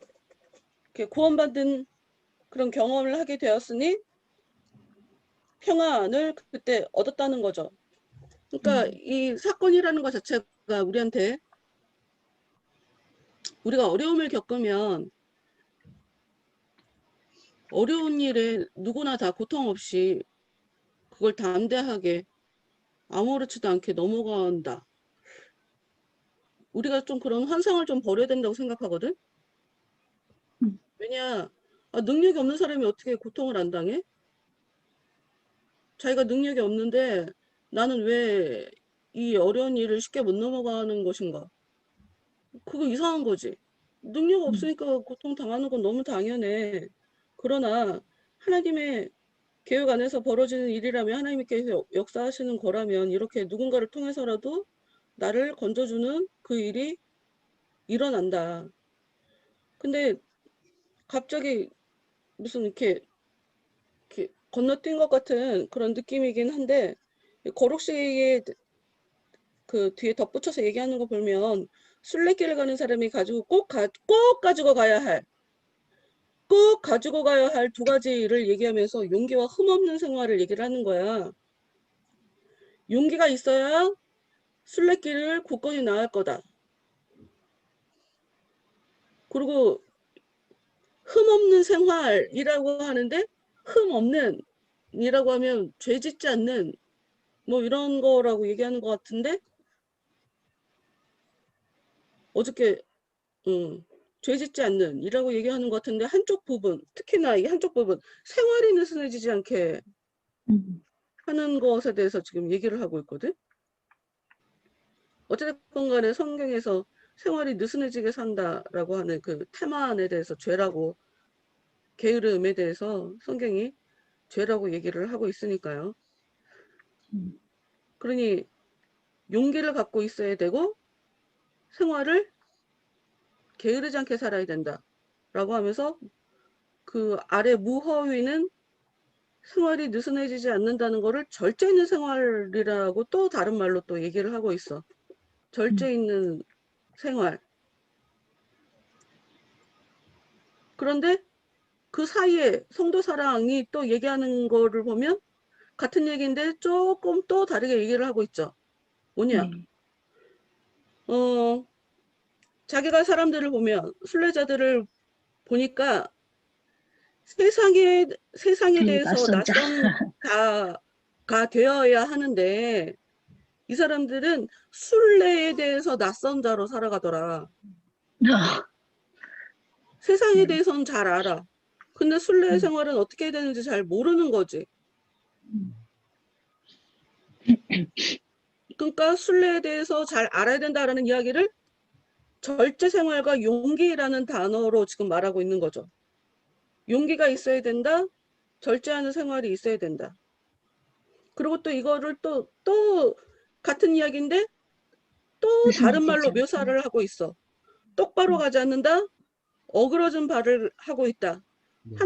이렇게 구원받은 그런 경험을 하게 되었으니 평안을 그때 얻었다는 거죠. 그러니까 이 사건이라는 것 자체가 우리한테, 우리가 어려움을 겪으면 어려운 일에 누구나 다 고통 없이 그걸 담대하게 아무렇지도 않게 넘어간다. 우리가 좀 그런 환상을 좀 버려야 된다고 생각하거든. 왜냐, 능력이 없는 사람이 어떻게 고통을 안 당해? 자기가 능력이 없는데 나는 왜 이 어려운 일을 쉽게 못 넘어가는 것인가? 그거 이상한 거지. 능력 없으니까 고통 당하는 건 너무 당연해. 그러나 하나님의 계획 안에서 벌어지는 일이라면, 하나님께서 역사하시는 거라면 이렇게 누군가를 통해서라도 나를 건져주는 그 일이 일어난다. 근데 갑자기 무슨 이렇게 건너뛴 것 같은 그런 느낌이긴 한데, 거룩시에 그 뒤에 덧붙여서 얘기하는 거 보면 순례길을 가는 사람이 가지고 꼭 가지고 가야 할, 꼭 가지고 가야 할 두 가지를 얘기하면서 용기와 흠없는 생활을 얘기를 하는 거야. 용기가 있어야 순례길을 굳건히 나갈 거다. 그리고 흠없는 생활이라고 하는데, 흠없는 이라고 하면 죄 짓지 않는 뭐 이런 거라고 얘기하는 것 같은데, 어저께 죄 짓지 않는 이라고 얘기하는 것 같은데, 한쪽 부분, 특히나 이 한쪽 부분, 생활이 느슨해지지 않게 하는 것에 대해서 지금 얘기를 하고 있거든. 어쨌든 간에 성경에서 생활이 느슨해지게 산다라고 하는 그 테마에 대해서 죄라고, 게으름에 대해서 성경이 죄라고 얘기를 하고 있으니까요. 그러니 용기를 갖고 있어야 되고 생활을 게으르지 않게 살아야 된다라고 하면서, 그 아래 무허위는 생활이 느슨해지지 않는다는 거를 절제 있는 생활이라고 또 다른 말로 또 얘기를 하고 있어. 절제 있는 생활. 그런데 그 사이에 성도 사랑이 또 얘기하는 거를 보면 같은 얘기인데 조금 또 다르게 얘기를 하고 있죠. 뭐냐? 자기가 사람들을 보면, 순례자들을 보니까 세상에 대해서 낯선자. 낯선 자가 되어야 하는데, 이 사람들은 순례에 대해서 낯선 자로 살아가더라. 세상에 대해서는 잘 알아. 근데 순례 생활은 어떻게 해야 되는지 잘 모르는 거지. 그러니까 순례에 대해서 잘 알아야 된다라는 이야기를 절제 생활과 용기라는 단어로 지금 말하고 있는 거죠. 용기가 있어야 된다. 절제하는 생활이 있어야 된다. 그리고 또 이거를 또 같은 이야기인데 또 다른 말로 묘사를 하고 있어. 똑바로 가지 않는다. 어그러진 발을 하고 있다. 네.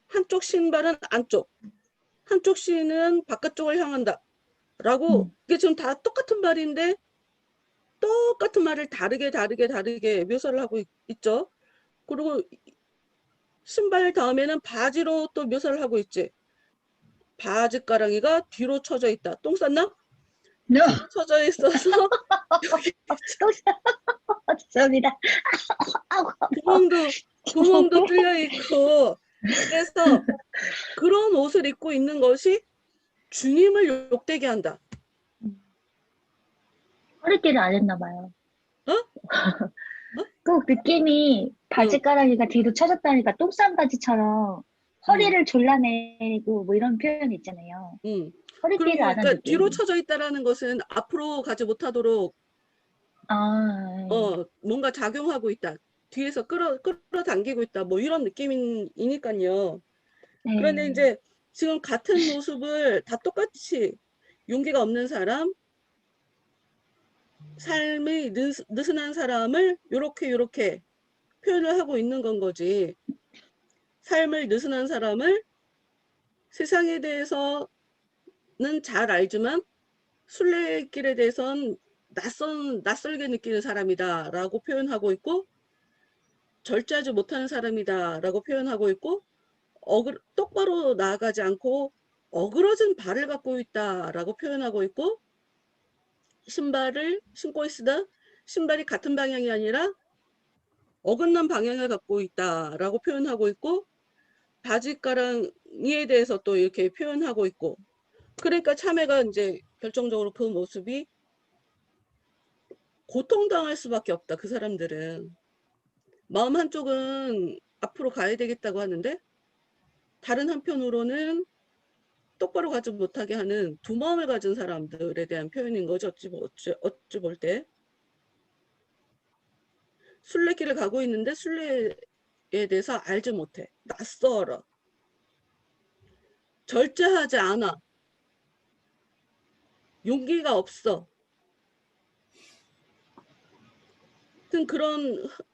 한쪽 신발은 안쪽, 한쪽 신은 바깥쪽을 향한다. 라고, 이게 지금 다 똑같은 말인데 똑같은 말을 다르게 묘사를 하고 있죠. 그리고 신발 다음에는 바지로 또 묘사를 하고 있지. 바지가랑이가 뒤로 쳐져 있다. 똥 쌌나? 뒤로 쳐져 있어서 여기 죄송합니다. 구멍도 뚫려 있고, 그래서 그런 옷을 입고 있는 것이 주님을 욕되게 한다. 허리띠를 안 했나 봐요. 어? 그 느낌이 바지가랑이가 뒤로 쳐졌다니까 똥싼 바지처럼 허리를 졸라매고 뭐 이런 표현이 있잖아요. 그리고 허리띠를 안 한 그러니까 느낌. 뒤로 쳐져 있다라는 것은 앞으로 가지 못하도록 뭔가 작용하고 있다. 뒤에서 끌어당기고 있다. 뭐 이런 느낌이니까요. 네. 그런데 이제 지금 같은 모습을 다 똑같이 용기가 없는 사람, 삶이 느슨한 사람을 요렇게 표현을 하고 있는 건 거지. 삶을 느슨한 사람을 세상에 대해서는 잘 알지만 순례길에 대해서는 낯설게 느끼는 사람이다라고 표현하고 있고, 절제하지 못하는 사람이다라고 표현하고 있고, 똑바로 나아가지 않고 어그러진 발을 갖고 있다라고 표현하고 있고, 신발을 신고 있으나 신발이 같은 방향이 아니라 어긋난 방향을 갖고 있다라고 표현하고 있고, 바짓가랑이에 대해서 또 이렇게 표현하고 있고, 그러니까 참외가 이제 결정적으로 그 모습이 고통당할 수밖에 없다. 그 사람들은 마음 한쪽은 앞으로 가야 되겠다고 하는데, 다른 한편으로는 똑바로 가지 못하게 하는 두 마음을 가진 사람들에 대한 표현인 거죠. 어찌 볼 때. 순례길을 가고 있는데 순례에 대해서 알지 못해. 낯설어. 절제하지 않아. 용기가 없어.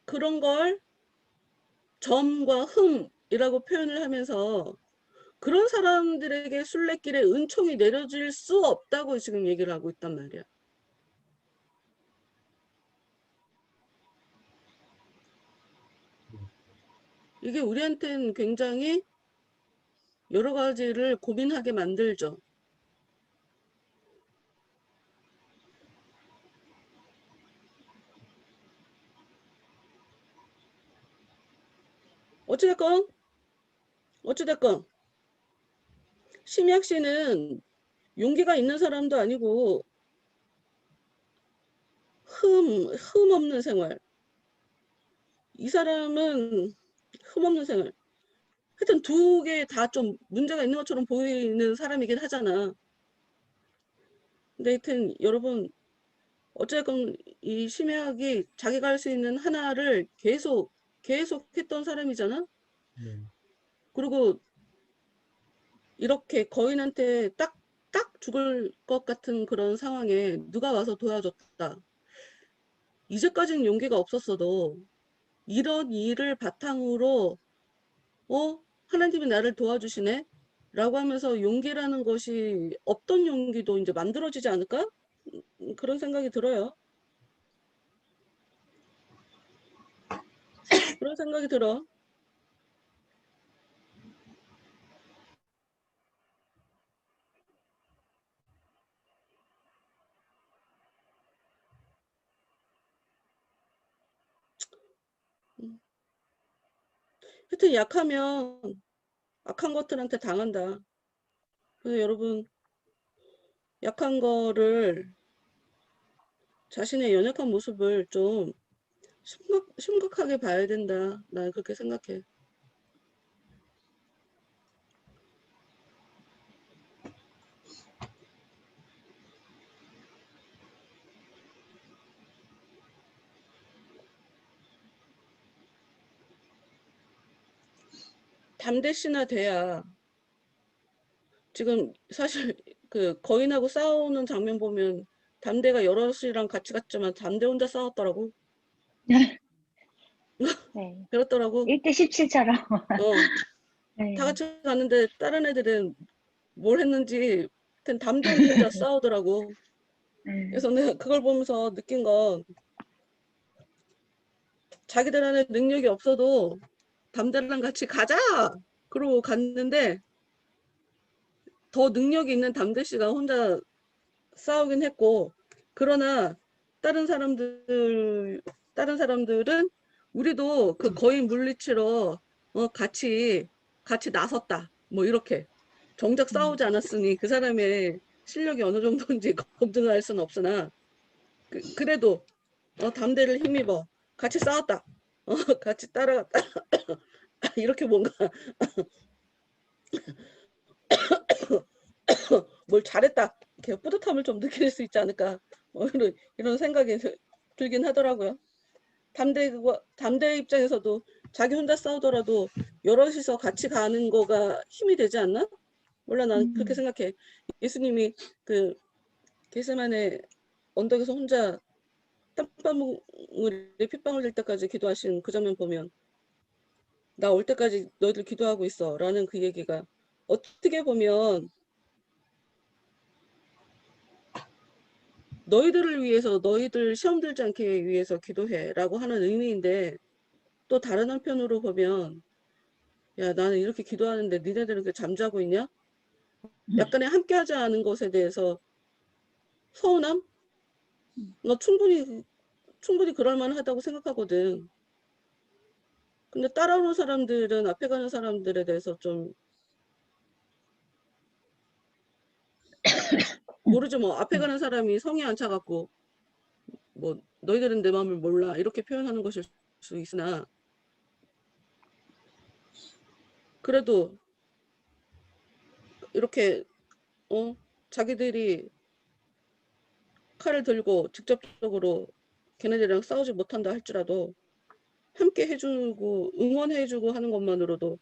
그런 걸 점과 흠이라고 표현을 하면서 그런 사람들에게 순례길에 은총이 내려질 수 없다고 지금 얘기를 하고 있단 말이야. 이게 우리한테는 굉장히 여러 가지를 고민하게 만들죠. 어찌됐건 심희학 씨는 용기가 있는 사람도 아니고 흠 없는 생활. 이 사람은 흠 없는 생활. 하여튼 두 개 다 좀 문제가 있는 것처럼 보이는 사람이긴 하잖아. 근데 하여튼 여러분, 어쨌건 이 심해학이 자기가 할 수 있는 하나를 계속 했던 사람이잖아. 그리고 이렇게 거인한테 딱 죽을 것 같은 그런 상황에 누가 와서 도와줬다. 이제까지는 용기가 없었어도 이런 일을 바탕으로 하나님이 나를 도와주시네 라고 하면서 용기라는 것이 없던 용기도 이제 만들어지지 않을까? 그런 생각이 들어요. 그런 생각이 들어. 하여튼 약하면 악한 것들한테 당한다. 그래서 여러분, 약한 거를, 자신의 연약한 모습을 좀 심각하게 봐야 된다. 난 그렇게 생각해. 담대 씨나 돼야, 지금 사실 그 거인하고 싸우는 장면 보면 담대가 여럿이랑 같이 갔지만 담대 혼자 싸웠더라고. 네. 그렇더라고. 1대 17처럼. 네. 다 같이 갔는데 다른 애들은 뭘 했는지 담대 혼자 싸우더라고. 그래서 내가 그걸 보면서 느낀 건, 자기들 안에 능력이 없어도 담대랑 같이 가자! 그러고 갔는데 더 능력이 있는 담대 씨가 혼자 싸우긴 했고, 그러나 다른 사람들은 우리도 그 거인 물리치러 같이 나섰다. 뭐 이렇게. 정작 싸우지 않았으니 그 사람의 실력이 어느 정도인지 검증할 수는 없으나, 그래도 담대를 힘입어 같이 싸웠다. 같이 따라갔다. 이렇게 뭔가 뭘 잘했다. 이렇게 뿌듯함을 좀 느낄 수 있지 않을까. 이런 생각이 들긴 하더라고요. 담대 입장에서도 자기 혼자 싸우더라도 여럿이서 같이 가는 거가 힘이 되지 않나? 몰라, 난 그렇게 생각해. 예수님이 그 겟세마네 언덕에서 혼자 땀방울이 핏방울 될 때까지 기도하신 그 장면 보면 나 올 때까지 너희들 기도하고 있어 라는 그 얘기가 어떻게 보면 너희들을 위해서 너희들 시험 들지 않게 위해서 기도해 라고 하는 의미인데 또 다른 한편으로 보면 야 나는 이렇게 기도하는데 니네들은 그 잠자고 있냐? 약간의 함께하지 않은 것에 대해서 서운함? 나 충분히 그럴 만하다고 생각하거든. 근데 따라오는 사람들은 앞에 가는 사람들에 대해서 좀 모르죠. 뭐 앞에 가는 사람이 성에 안 차갖고 뭐 너희들은 내 마음을 몰라 이렇게 표현하는 것일 수 있으나 그래도 이렇게 자기들이 칼을 들고 직접적으로 걔네들이랑 싸우지 못한다 할지라도 함께 해주고 응원해주고 하는 것만으로도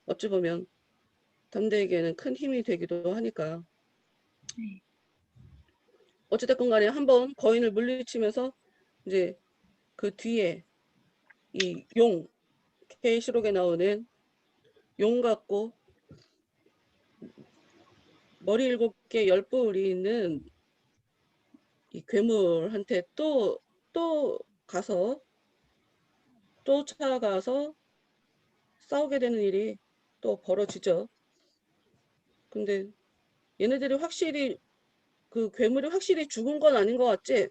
어찌 보면 담대에게는 큰 힘이 되기도 하니까 네. 어찌됐건 간에 한번 거인을 물리치면서 이제 그 뒤에 이 용, 계시록에 나오는 용 같고 머리 7개 10뿔이 있는 이 괴물한테 또 가서 쫓아가서 싸우게 되는 일이 또 벌어지죠. 근데 얘네들이 확실히 그 괴물이 확실히 죽은 건 아닌 것 같지?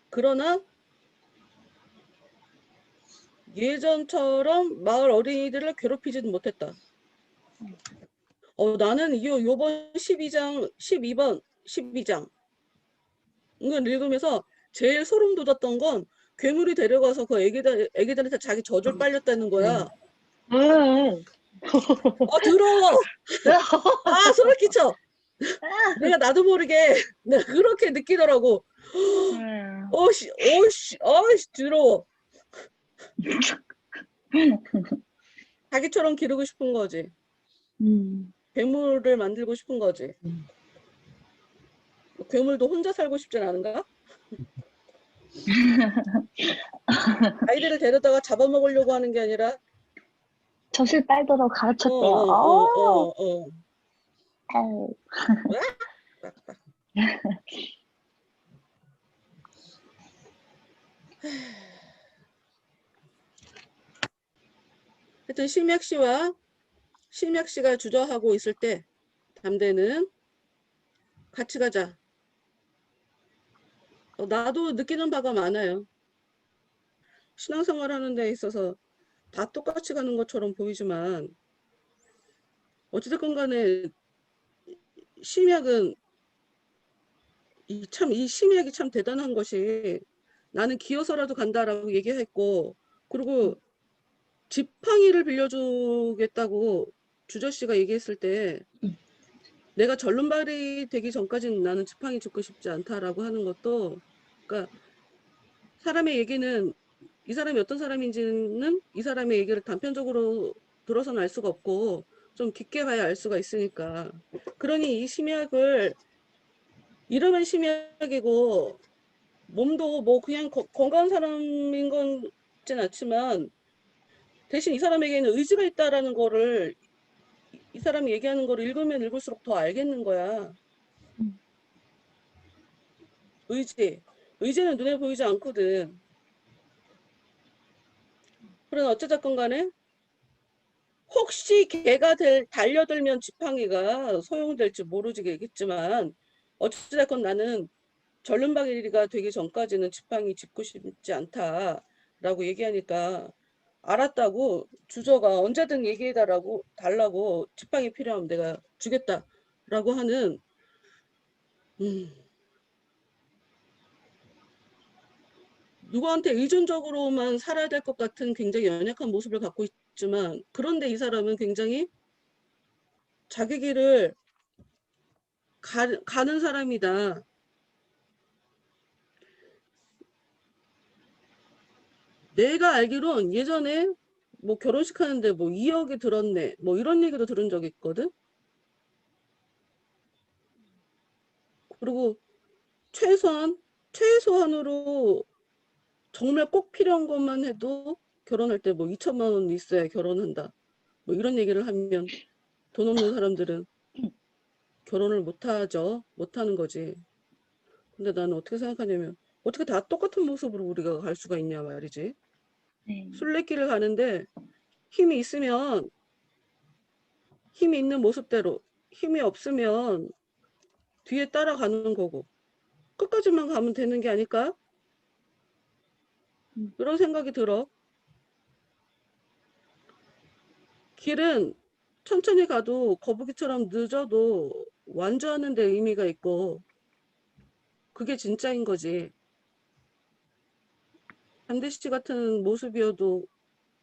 그러나 예전처럼 마을 어린이들을 괴롭히지는 못했다. 나는 요번 12장 이걸 읽으면서 제일 소름 돋았던 건 괴물이 데려가서 그 애기들한테 자기 젖을 빨렸다는 거야. 더러워. 소름 끼쳐. 내가 나도 모르게 내가 그렇게 느끼더라고. 어씨 더러워. 자기처럼 기르고 싶은 거지. 괴물을 만들고 싶은 거지. 괴물도 혼자 살고 싶진 않은가? 아이들을 데려다가 잡아먹으려고 하는 게 아니라 젖을 빨도록 가르쳤대요. 아유. 하여튼 심약씨가 주저하고 있을 때 담대는 같이 가자. 나도 느끼는 바가 많아요. 신앙생활 하는 데 있어서 다 똑같이 가는 것처럼 보이지만 어찌됐건 간에 심약은 이 심약이 참 대단한 것이 나는 기어서라도 간다라고 얘기했고 그리고 지팡이를 빌려주겠다고 주저씨가 얘기했을 때 내가 절름발이 되기 전까지는 나는 지팡이 줍고 싶지 않다라고 하는 것도 그러니까 사람의 얘기는 이 사람이 어떤 사람인지는 이 사람의 얘기를 단편적으로 들어서는 알 수가 없고 좀 깊게 봐야 알 수가 있으니까 그러니 이 심약을 이러면 심약이고 몸도 뭐 그냥 건강한 사람인 건진 않지만 대신 이 사람에게는 의지가 있다라는 거를 이 사람이 얘기하는 거를 읽으면 읽을수록 더 알겠는 거야. 의지는 눈에 보이지 않거든. 그러나 어쩌자건 간에 혹시 걔가 달려들면 지팡이가 소용될지 모르겠지만 어찌됐건 나는 절름발이가 되기 전까지는 지팡이 짚고 싶지 않다라고 얘기하니까 알았다고 주저가 언제든 얘기해달라고 지팡이 필요하면 내가 주겠다라고 하는 누구한테 의존적으로만 살아야 될 것 같은 굉장히 연약한 모습을 갖고 있지만 그런데 이 사람은 굉장히 자기 길을 가는 사람이다. 내가 알기론 예전에 뭐 결혼식 하는데 뭐 2억이 들었네 뭐 이런 얘기도 들은 적이 있거든. 그리고 최소한으로 정말 꼭 필요한 것만 해도 결혼할 때 뭐 2천만 원 있어야 결혼한다. 뭐 이런 얘기를 하면 돈 없는 사람들은 결혼을 못 하죠. 못 하는 거지. 근데 나는 어떻게 생각하냐면 어떻게 다 똑같은 모습으로 우리가 갈 수가 있냐 말이지. 네. 순례길을 가는데 힘이 있으면 힘이 있는 모습대로, 힘이 없으면 뒤에 따라가는 거고 끝까지만 가면 되는 게 아닐까? 그런 생각이 들어. 길은 천천히 가도 거북이처럼 늦어도 완주하는 데 의미가 있고 그게 진짜인 거지. 반드시 같은 모습이어도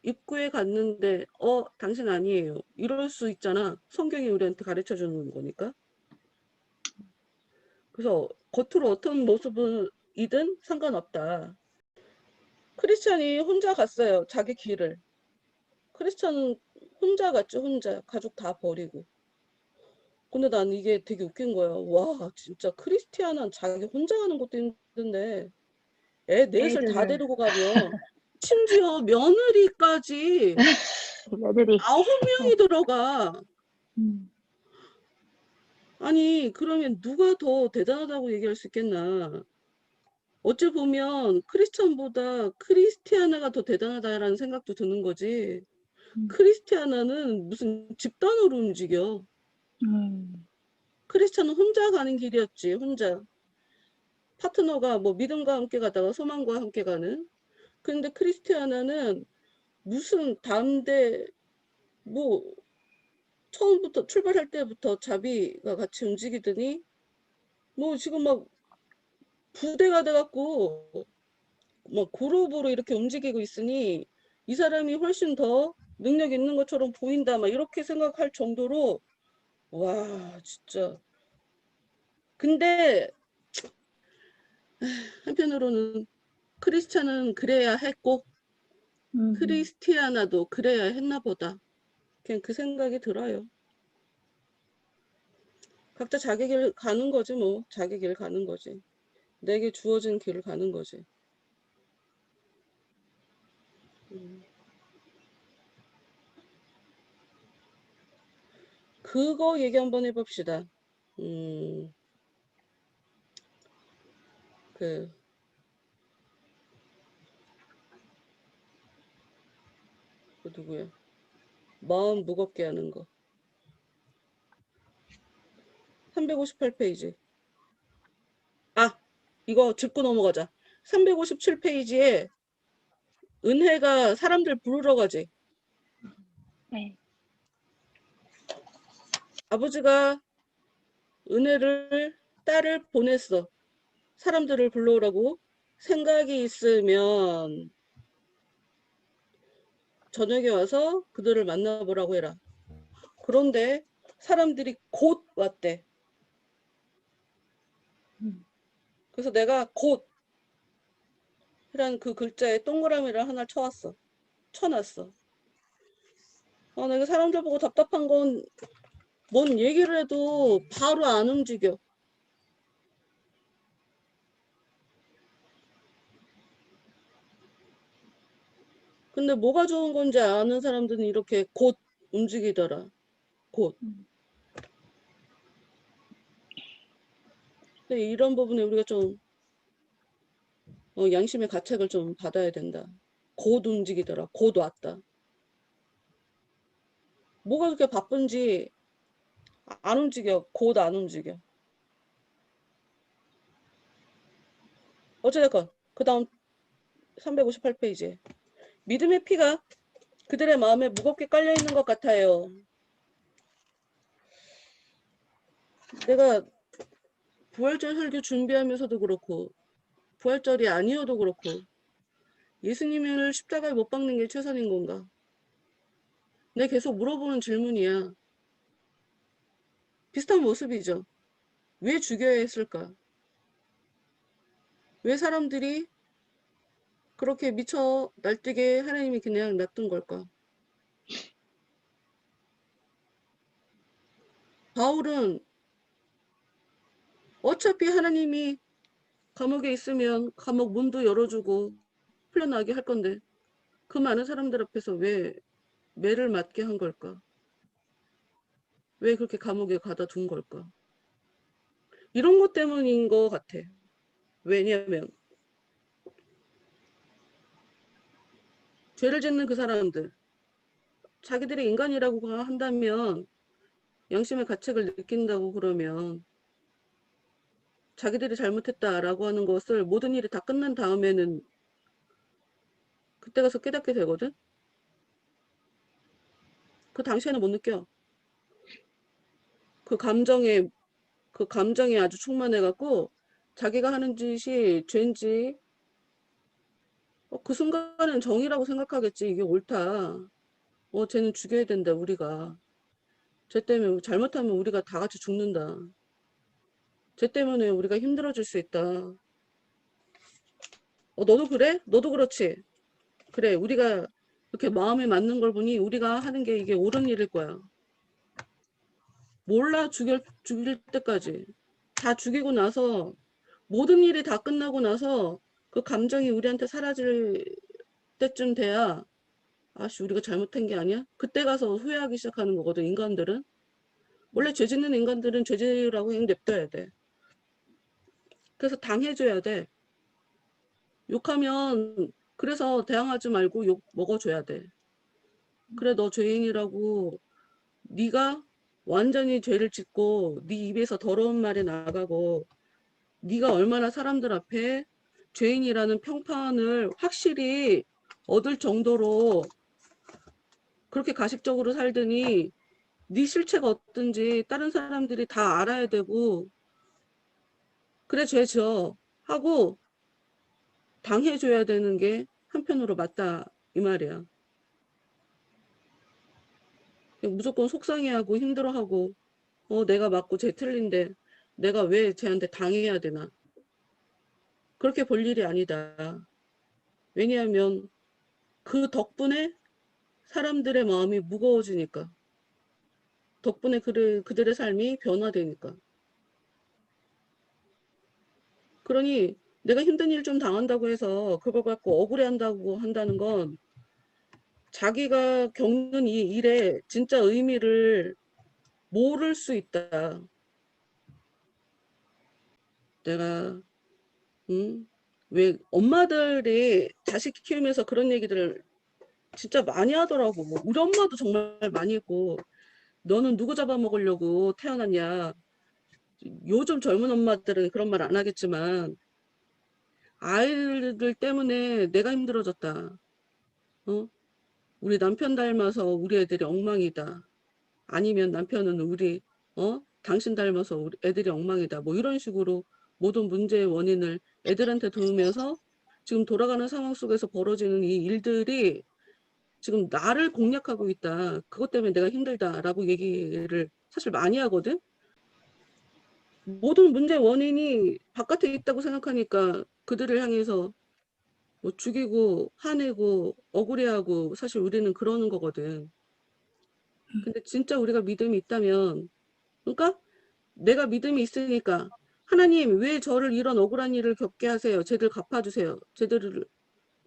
입구에 갔는데 당신 아니에요. 이럴 수 있잖아. 성경이 우리한테 가르쳐 주는 거니까. 그래서 겉으로 어떤 모습이든 상관없다. 크리스찬이 혼자 갔어요. 자기 길을. 크리스찬은 혼자 갔죠. 혼자. 가족 다 버리고. 근데 난 이게 되게 웃긴 거야. 와, 진짜 크리스티아는 자기 혼자 가는 것도 힘든데 애 넷을 다 애들을 데리고 가면 심지어 며느리까지 애들이 9명이 들어가. 음, 아니, 그러면 누가 더 대단하다고 얘기할 수 있겠나. 어찌 보면 크리스찬보다 크리스티아나가 더 대단하다라는 생각도 드는 거지. 음, 크리스티아나는 무슨 집단으로 움직여. 크리스찬은 혼자 가는 길이었지, 혼자. 파트너가 뭐 믿음과 함께 가다가 소망과 함께 가는. 근데 크리스티아나는 무슨 담대, 뭐, 처음부터, 출발할 때부터 자비가 같이 움직이더니, 뭐 지금 막 부대가 돼갖고, 막 그룹으로 이렇게 움직이고 있으니, 이 사람이 훨씬 더 능력 있는 것처럼 보인다, 막 이렇게 생각할 정도로, 와, 진짜. 근데, 한편으로는 크리스찬은 그래야 했고, 크리스티아나도 그래야 했나 보다. 그냥 그 생각이 들어요. 각자 자기 길 가는 거지 뭐. 자기 길 가는 거지. 내게 주어진 길을 가는 거지. 그거 얘기 한번 해봅시다. 그 누구야? 마음 무겁게 하는 거. 358페이지. 아, 이거 짚고 넘어가자. 357페이지에 은혜가 사람들 부르러 가지. 네. 아버지가 은혜를 딸을 보냈어. 사람들을 불러오라고. 생각이 있으면 저녁에 와서 그들을 만나보라고 해라. 그런데 사람들이 곧 왔대. 그래서 내가 곧이란 그 글자에 동그라미를 하나 쳐놨어. 내가 사람들 보고 답답한 건 뭔 얘기를 해도 바로 안 움직여. 근데 뭐가 좋은 건지 아는 사람들은 이렇게 곧 움직이더라. 곧. 근데 이런 부분에 우리가 좀 양심의 가책을 좀 받아야 된다. 곧 움직이더라. 곧 왔다. 뭐가 그렇게 바쁜지 안 움직여. 곧 안 움직여. 어찌됐건 그 다음 358페이지. 믿음의 피가 그들의 마음에 무겁게 깔려있는 것 같아요. 내가 부활절 설교 준비하면서도 그렇고 부활절이 아니어도 그렇고 예수님을 십자가에 못 박는 게 최선인 건가? 내가 계속 물어보는 질문이야. 비슷한 모습이죠. 왜 죽여야 했을까? 왜 사람들이 그렇게 미쳐 날뛰게 하나님이 그냥 놔둔 걸까? 바울은 어차피 하나님이 감옥에 있으면 감옥 문도 열어주고 풀려나게 할 건데 그 많은 사람들 앞에서 왜 매를 맞게 한 걸까? 왜 그렇게 감옥에 가다 둔 걸까? 이런 것 때문인 것 같아. 왜냐면 죄를 짓는 그 사람들, 자기들이 인간이라고 한다면 양심의 가책을 느낀다고 그러면 자기들이 잘못했다라고 하는 것을 모든 일이 다 끝난 다음에는 그때 가서 깨닫게 되거든. 그 당시에는 못 느껴. 그 감정에 아주 충만해갖고 자기가 하는 짓이 죄인지 그 순간은 정의라고 생각하겠지. 이게 옳다. 쟤는 죽여야 된다. 우리가. 쟤 때문에 잘못하면 우리가 다 같이 죽는다. 쟤 때문에 우리가 힘들어질 수 있다. 너도 그래? 너도 그렇지? 그래. 우리가 이렇게 마음에 맞는 걸 보니 우리가 하는 게 이게 옳은 일일 거야. 몰라. 죽일 때까지. 다 죽이고 나서 모든 일이 다 끝나고 나서 그 감정이 우리한테 사라질 때쯤 돼야 아씨 우리가 잘못한 게 아니야? 그때 가서 후회하기 시작하는 거거든. 인간들은. 원래 죄 짓는 인간들은 죄지라고 그냥 냅둬야 돼. 그래서 당해줘야 돼. 욕하면 그래서 대항하지 말고 욕 먹어줘야 돼. 그래 너 죄인이라고 네가 완전히 죄를 짓고 네 입에서 더러운 말이 나가고 네가 얼마나 사람들 앞에 죄인이라는 평판을 확실히 얻을 정도로 그렇게 가식적으로 살더니 네 실체가 어떤지 다른 사람들이 다 알아야 되고 그래 죄 지어 하고 당해줘야 되는 게 한편으로 맞다 이 말이야. 무조건 속상해하고 힘들어하고 내가 맞고 쟤 틀린데 내가 왜 쟤한테 당해야 되나. 그렇게 볼 일이 아니다. 왜냐하면 그 덕분에 사람들의 마음이 무거워지니까. 덕분에 그들의 삶이 변화되니까. 그러니 내가 힘든 일 좀 당한다고 해서 그걸 갖고 억울해한다고 한다는 건 자기가 겪는 이 일의 진짜 의미를 모를 수 있다. 내가 왜 엄마들이 자식 키우면서 그런 얘기들을 진짜 많이 하더라고. 뭐 우리 엄마도 정말 많이 했고 너는 누구 잡아먹으려고 태어났냐. 요즘 젊은 엄마들은 그런 말 안 하겠지만 아이들 때문에 내가 힘들어졌다. 우리 남편 닮아서 우리 애들이 엉망이다. 아니면 남편은 당신 닮아서 우리 애들이 엉망이다. 뭐 이런 식으로 모든 문제의 원인을 애들한테 두면서 지금 돌아가는 상황 속에서 벌어지는 이 일들이 지금 나를 공략하고 있다. 그것 때문에 내가 힘들다라고 얘기를 사실 많이 하거든. 모든 문제 원인이 바깥에 있다고 생각하니까 그들을 향해서 뭐 죽이고 화내고 억울해하고 사실 우리는 그러는 거거든. 근데 진짜 우리가 믿음이 있다면 그러니까 내가 믿음이 있으니까 하나님 왜 저를 이런 억울한 일을 겪게 하세요. 쟤들 갚아주세요.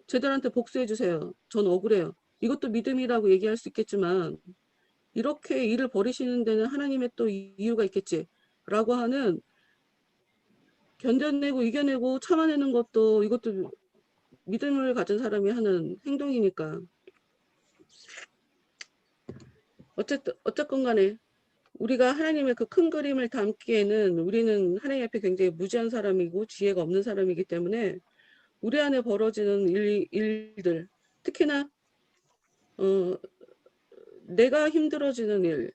쟤들한테 복수해주세요. 전 억울해요. 이것도 믿음이라고 얘기할 수 있겠지만 이렇게 일을 벌이시는 데는 하나님의 또 이유가 있겠지 라고 하는 견뎌내고 이겨내고 참아내는 것도 이것도 믿음을 가진 사람이 하는 행동이니까 어쨌건 간에 우리가 하나님의 그 큰 그림을 담기에는 우리는 하나님 앞에 굉장히 무지한 사람이고 지혜가 없는 사람이기 때문에 우리 안에 벌어지는 일들 특히나 내가 힘들어지는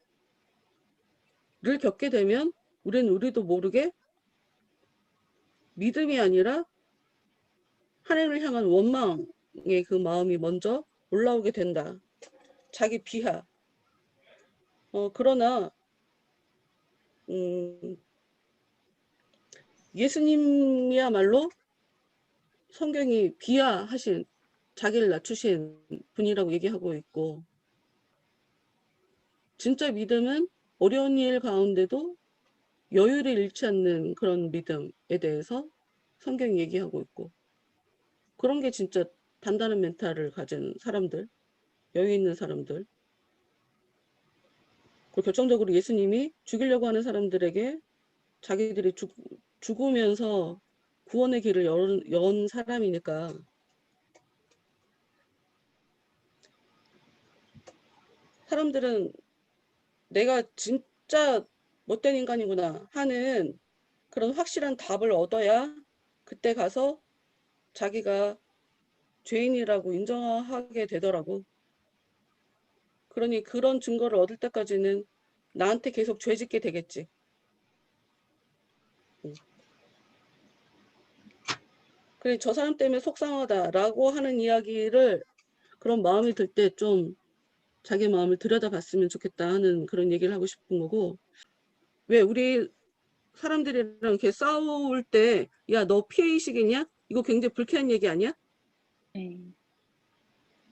일을 겪게 되면 우리도 모르게 믿음이 아니라 하나님을 향한 원망의 그 마음이 먼저 올라오게 된다. 자기 비하. 그러나 예수님이야말로 성경이 비하하신 자기를 낮추신 분이라고 얘기하고 있고 진짜 믿음은 어려운 일 가운데도 여유를 잃지 않는 그런 믿음에 대해서 성경이 얘기하고 있고. 그런 게 진짜 단단한 멘탈을 가진 사람들, 여유 있는 사람들. 그리고 결정적으로 예수님이 죽이려고 하는 사람들에게 자기들이 죽으면서 구원의 길을 연 사람이니까 사람들은 내가 진짜 못된 인간이구나 하는 그런 확실한 답을 얻어야 그때 가서 자기가 죄인이라고 인정하게 되더라고. 그러니 그런 증거를 얻을 때까지는 나한테 계속 죄 짓게 되겠지. 그래, 저 사람 때문에 속상하다라고 하는 이야기를 그런 마음이 들 때 좀 자기 마음을 들여다봤으면 좋겠다 하는 그런 얘기를 하고 싶은 거고. 왜 우리 사람들이랑 이렇게 싸울 때 야, 너 피해의식이냐? 이거 굉장히 불쾌한 얘기 아니야? 네.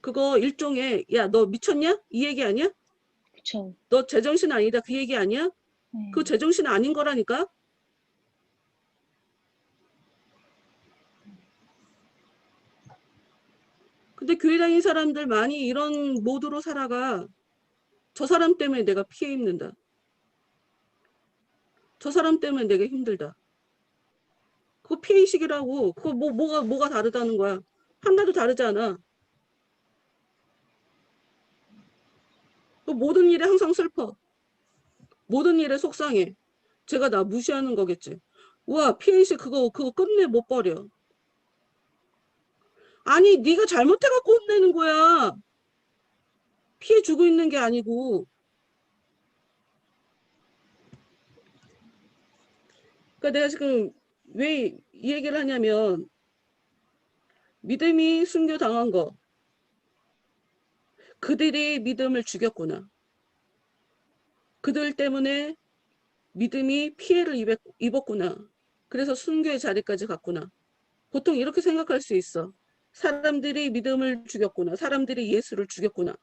그거 일종의 야, 너 미쳤냐? 이 얘기 아니야? 그쵸. 너 제정신 아니다 그 얘기 아니야? 네. 그 제정신 아닌 거라니까? 근데 교회 다니는 사람들 많이 이런 모드로 살아가. 저 사람 때문에 내가 피해 입는다. 저 사람 때문에 내가 힘들다. 그거 피해의식이라고. 그거 뭐가 다르다는 거야. 하나도 다르지 않아. 그 모든 일에 항상 슬퍼. 모든 일에 속상해. 제가 나 무시하는 거겠지. 우와, 피해의식 그거 끝내 못 버려. 아니, 네가 잘못해갖고 혼내는 거야. 피해 주고 있는 게 아니고. 그러니까 내가 지금 왜 이 얘기를 하냐면 믿음이 순교당한 거. 그들이 믿음을 죽였구나. 그들 때문에 믿음이 피해를 입었구나. 그래서 순교의 자리까지 갔구나. 보통 이렇게 생각할 수 있어. 사람들이 믿음을 죽였구나. 사람들이 예수를 죽였구나.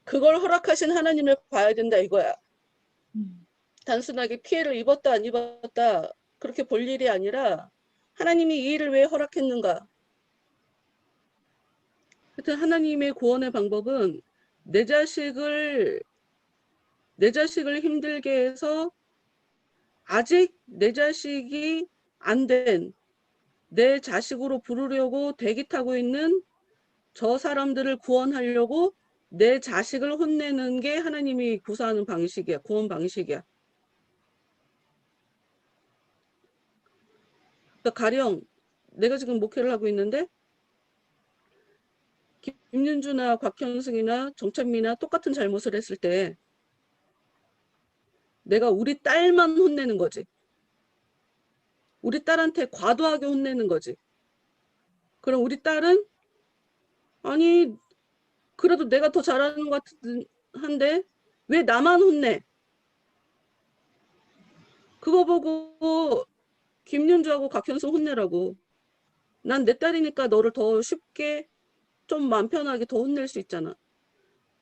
그걸 허락하신 하나님을 봐야 된다 이거야. 단순하게 피해를 입었다 안 입었다 그렇게 볼 일이 아니라 하나님이 이 일을 왜 허락했는가. 하여튼 하나님의 구원의 방법은 내 자식을 힘들게 해서 아직 내 자식이 안 된 내 자식으로 부르려고 대기 타고 있는 저 사람들을 구원하려고 내 자식을 혼내는 게 하나님이 구사하는 방식이야. 구원 방식이야. 그러니까 가령 내가 지금 목회를 하고 있는데 김윤주나 곽현승이나 정찬미나 똑같은 잘못을 했을 때 내가 우리 딸만 혼내는 거지. 우리 딸한테 과도하게 혼내는 거지. 그럼 우리 딸은 아니 그래도 내가 더 잘하는 것 한데 왜 나만 혼내? 그거 보고 김윤주하고 곽현승 혼내라고. 난 내 딸이니까 너를 더 쉽게 좀 마음 편하게 더 혼낼 수 있잖아.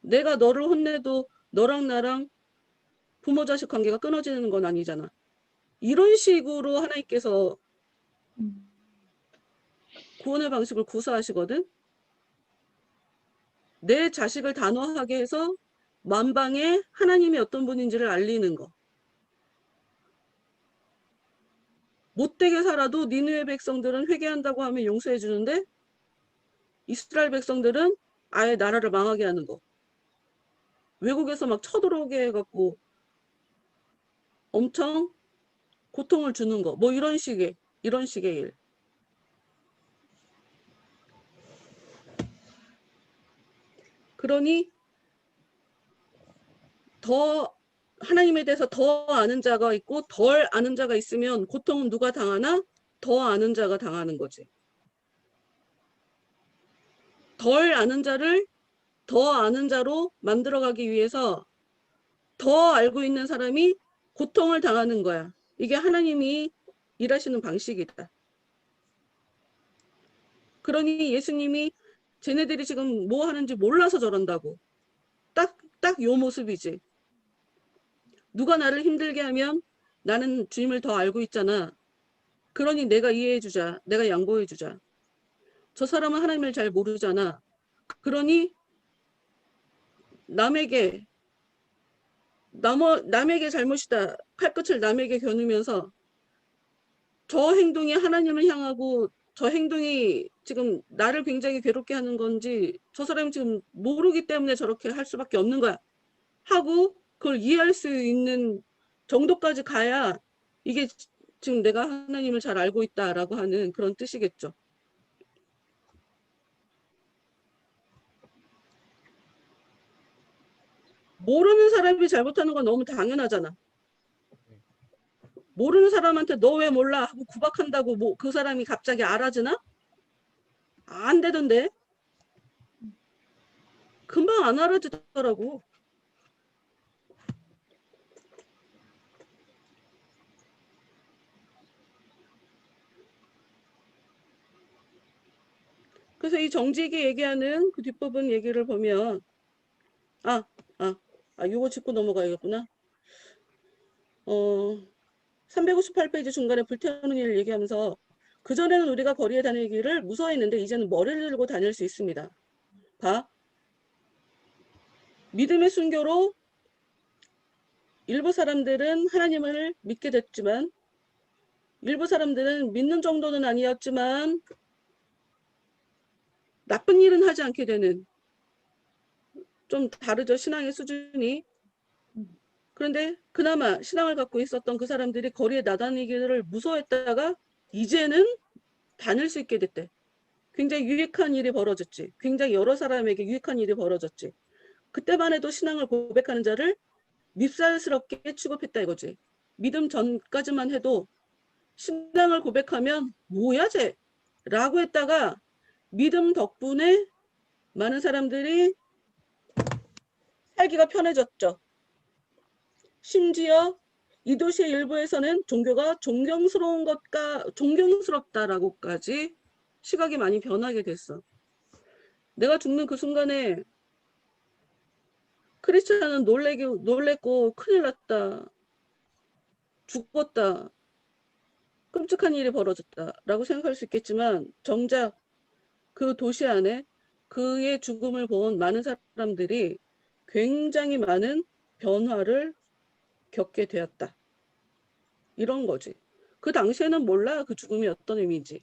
내가 너를 혼내도 너랑 나랑 부모 자식 관계가 끊어지는 건 아니잖아. 이런 식으로 하나님께서 구원의 방식을 구사하시거든. 내 자식을 단호하게 해서 만방에 하나님이 어떤 분인지를 알리는 거. 못되게 살아도 니느웨 백성들은 회개한다고 하면 용서해 주는데 이스라엘 백성들은 아예 나라를 망하게 하는 거. 외국에서 막 쳐들어오게 해갖고 엄청 고통을 주는 거. 뭐 이런 식의 일. 그러니 더 하나님에 대해서 더 아는 자가 있고 덜 아는 자가 있으면 고통은 누가 당하나? 더 아는 자가 당하는 거지. 덜 아는 자를 더 아는 자로 만들어가기 위해서 더 알고 있는 사람이 고통을 당하는 거야. 이게 하나님이 일하시는 방식이다. 그러니 예수님이 쟤네들이 지금 뭐 하는지 몰라서 저런다고. 딱 요 모습이지. 누가 나를 힘들게 하면 나는 주님을 더 알고 있잖아. 그러니 내가 이해해주자. 내가 양보해주자. 저 사람은 하나님을 잘 모르잖아. 그러니 남에게 잘못이다. 칼끝을 남에게 겨누면서 저 행동이 하나님을 향하고 저 행동이 지금 나를 굉장히 괴롭게 하는 건지 저 사람이 지금 모르기 때문에 저렇게 할 수밖에 없는 거야. 하고 그걸 이해할 수 있는 정도까지 가야 이게 지금 내가 하나님을 잘 알고 있다라고 하는 그런 뜻이겠죠. 모르는 사람이 잘못하는 건 너무 당연하잖아. 모르는 사람한테 너 왜 몰라 하고 구박한다고 뭐 그 사람이 갑자기 알아주나? 안 되던데. 금방 안 알아주더라고. 그래서 이 정직이 얘기하는 그 뒷부분 얘기를 보면 요거 짚고 넘어가야겠구나. 358페이지 중간에 불태우는 일을 얘기하면서 그전에는 우리가 거리에 다니기를 무서워했는데 이제는 머리를 들고 다닐 수 있습니다. 봐. 믿음의 순교로 일부 사람들은 하나님을 믿게 됐지만 일부 사람들은 믿는 정도는 아니었지만 나쁜 일은 하지 않게 되는 좀 다르죠. 신앙의 수준이. 그런데 그나마 신앙을 갖고 있었던 그 사람들이 거리에 나다니기를 무서워했다가 이제는 다닐 수 있게 됐대. 굉장히 유익한 일이 벌어졌지. 굉장히 여러 사람에게 유익한 일이 벌어졌지. 그때만 해도 신앙을 고백하는 자를 밉살스럽게 취급했다 이거지. 믿음 전까지만 해도 신앙을 고백하면 뭐야 쟤? 라고 했다가 믿음 덕분에 많은 사람들이 살기가 편해졌죠. 심지어 이 도시의 일부에서는 종교가 존경스럽다라고까지 시각이 많이 변하게 됐어. 내가 죽는 그 순간에 크리스찬은 놀랬고 큰일 났다. 죽었다. 끔찍한 일이 벌어졌다라고 생각할 수 있겠지만 정작 그 도시 안에 그의 죽음을 본 많은 사람들이 굉장히 많은 변화를 겪게 되었다. 이런 거지. 그 당시에는 몰라 그 죽음이 어떤 의미인지.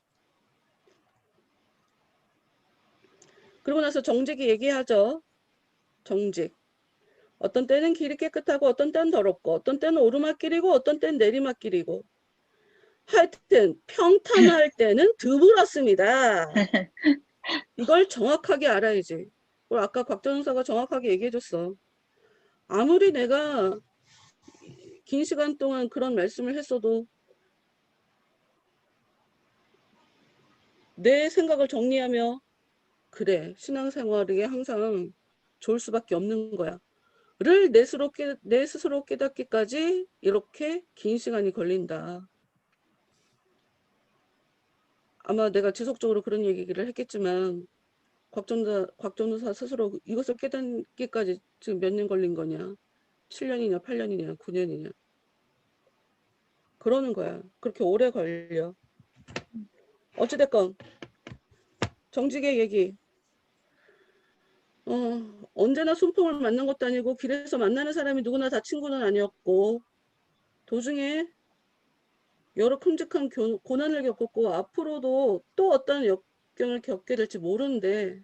그러고 나서 정직이 얘기하죠. 정직. 어떤 때는 길이 깨끗하고 어떤 때는 더럽고 어떤 때는 오르막길이고 어떤 때는 내리막길이고 하여튼 평탄할 때는 드물었습니다. 이걸 정확하게 알아야지. 그걸 아까 곽 변호사가 정확하게 얘기해줬어. 아무리 내가 긴 시간 동안 그런 말씀을 했어도 내 생각을 정리하며 그래 신앙생활이 항상 좋을 수밖에 없는 거야 를 내 스스로 깨닫기까지 이렇게 긴 시간이 걸린다. 아마 내가 지속적으로 그런 얘기를 했겠지만 곽 전도사 스스로 이것을 깨닫기까지 지금 몇 년 걸린 거냐 7년이냐 8년이냐 9년이냐 그러는 거야. 그렇게 오래 걸려. 어찌됐건 정직의 얘기 언제나 순풍을 만난 것도 아니고 길에서 만나는 사람이 누구나 다 친구는 아니었고 도중에 여러 큼직한 고난을 겪었고 앞으로도 또 어떤 역경을 겪게 될지 모르는데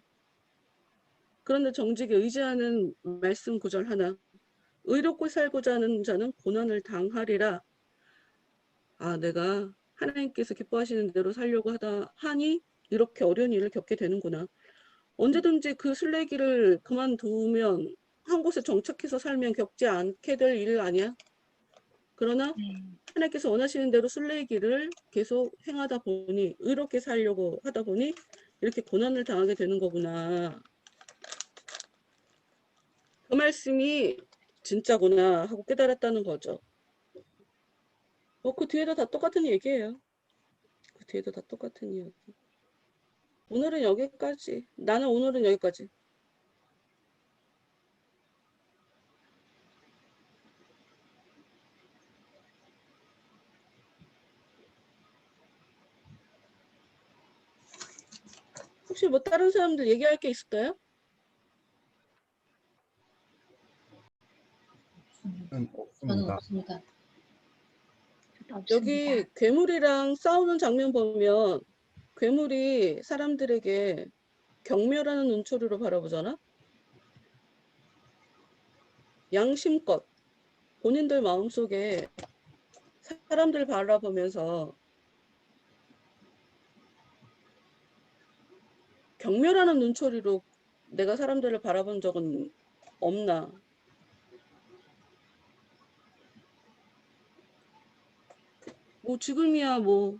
그런데 정직에 의지하는 말씀 구절 하나 의롭고 살고자 하는 자는 고난을 당하리라. 내가 하나님께서 기뻐하시는 대로 살려고 하니 이렇게 어려운 일을 겪게 되는구나. 언제든지 그 순례길을 그만두면 한 곳에 정착해서 살면 겪지 않게 될 일 아니야? 그러나 하나님께서 원하시는 대로 순례길을 계속 행하다 보니 의롭게 살려고 하다 보니 이렇게 고난을 당하게 되는 거구나. 그 말씀이 진짜구나 하고 깨달았다는 거죠. 그 뒤에도 다 똑같은 얘기예요. 그 뒤에도 다 똑같은 이야기. 오늘은 여기까지. 나는 오늘은 여기까지. 혹시 뭐 다른 사람들 얘기할 게 있을까요? 저는 없습니다. 없습니다. 저도 없습니다. 여기 괴물이랑 싸우는 장면 보면 괴물이 사람들에게 경멸하는 눈초리로 바라보잖아? 양심껏 본인들 마음속에 사람들 바라보면서 경멸하는 눈초리로 내가 사람들을 바라본 적은 없나? 뭐 지금이야 뭐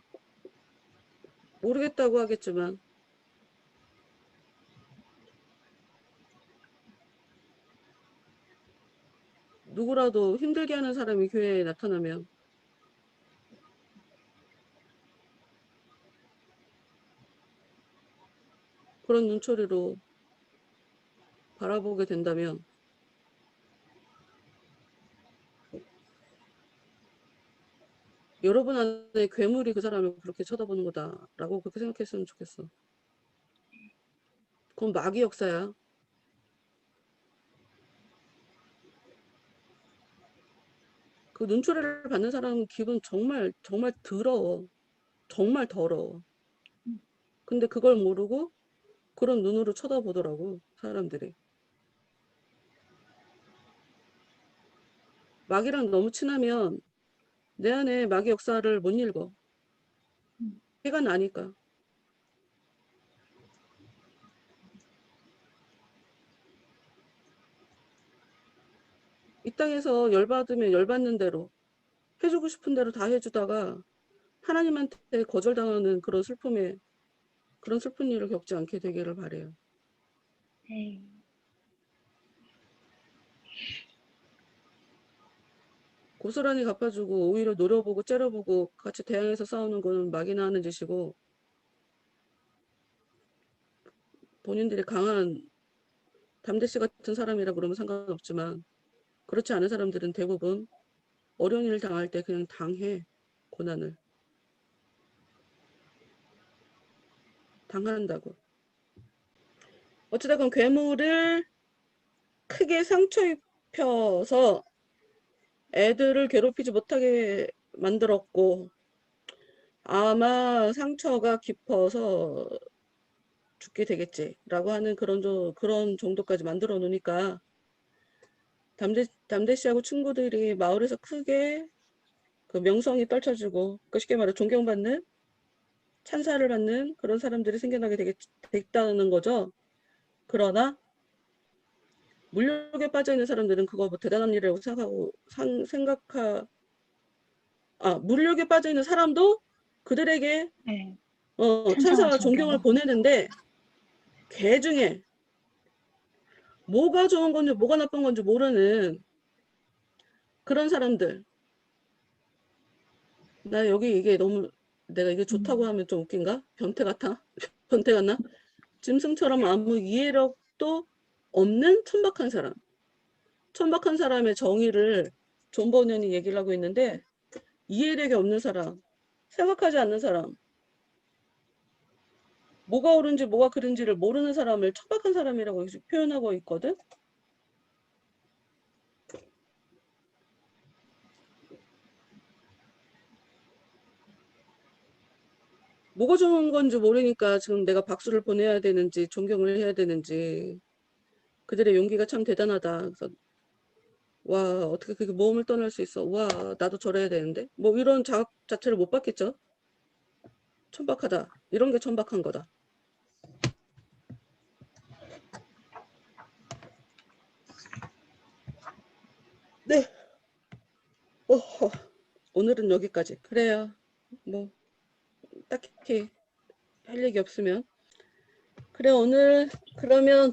모르겠다고 하겠지만 누구라도 힘들게 하는 사람이 교회에 나타나면 그런 눈초리로 바라보게 된다면 여러분 안에 괴물이 그 사람을 그렇게 쳐다보는 거다라고 그렇게 생각했으면 좋겠어. 그건 마귀 역사야. 그 눈초리를 받는 사람은 기분 정말 정말 더러워. 정말 더러워. 근데 그걸 모르고 그런 눈으로 쳐다보더라고 사람들이. 마귀랑 너무 친하면 내 안에 마귀 역사를 못 읽어. 해가 나니까. 이 땅에서 열받으면 열받는 대로 해주고 싶은 대로 다 해주다가 하나님한테 거절당하는 그런 슬픈 일을 겪지 않게 되기를 바래요. 네. 고스란히 갚아주고 오히려 노려보고 째려보고 같이 대항해서 싸우는 거는 마귀나 하는 짓이고 본인들이 강한 담대씨 같은 사람이라 그러면 상관없지만 그렇지 않은 사람들은 대부분 어려운 일을 당할 때 그냥 당해. 고난을 당한다고. 어찌됐건 괴물을 크게 상처 입혀서 애들을 괴롭히지 못하게 만들었고 아마 상처가 깊어서 죽게 되겠지라고 하는 그런 정도까지 만들어 놓으니까 담대 씨하고 친구들이 마을에서 크게 그 명성이 떨쳐지고 그 쉽게 말해 존경받는 찬사를 받는 그런 사람들이 생겨나게 됐다는 거죠. 그러나 물욕에 빠져 있는 사람들은 그거 뭐 대단한 일이라고 생각하고 물욕에 빠져 있는 사람도 그들에게 네. 찬사와 찬사와 존경을 존경을. 보내는데 개 중에 뭐가 좋은 건지 뭐가 나쁜 건지 모르는 그런 사람들. 나 여기 이게 너무 내가 이게 좋다고 하면 좀 웃긴가? 변태 같아? 변태 같나? 짐승처럼 아무 이해력도 없는 천박한 사람. 천박한 사람의 정의를 존 버년이 얘기를 하고 있는데 이해력이 없는 사람, 생각하지 않는 사람, 뭐가 옳은지 뭐가 그른지를 모르는 사람을 천박한 사람이라고 표현하고 있거든. 뭐가 좋은 건지 모르니까 지금 내가 박수를 보내야 되는지 존경을 해야 되는지 그들의 용기가 참 대단하다. 그래서 와 어떻게 그렇게 모험을 떠날 수 있어. 와 나도 저래야 되는데 뭐 이런 자각 자체를 못 받겠죠. 천박하다. 이런 게 천박한 거다. 네. 오늘은 여기까지. 그래요. 뭐 딱히 할 얘기 없으면 그래 오늘 그러면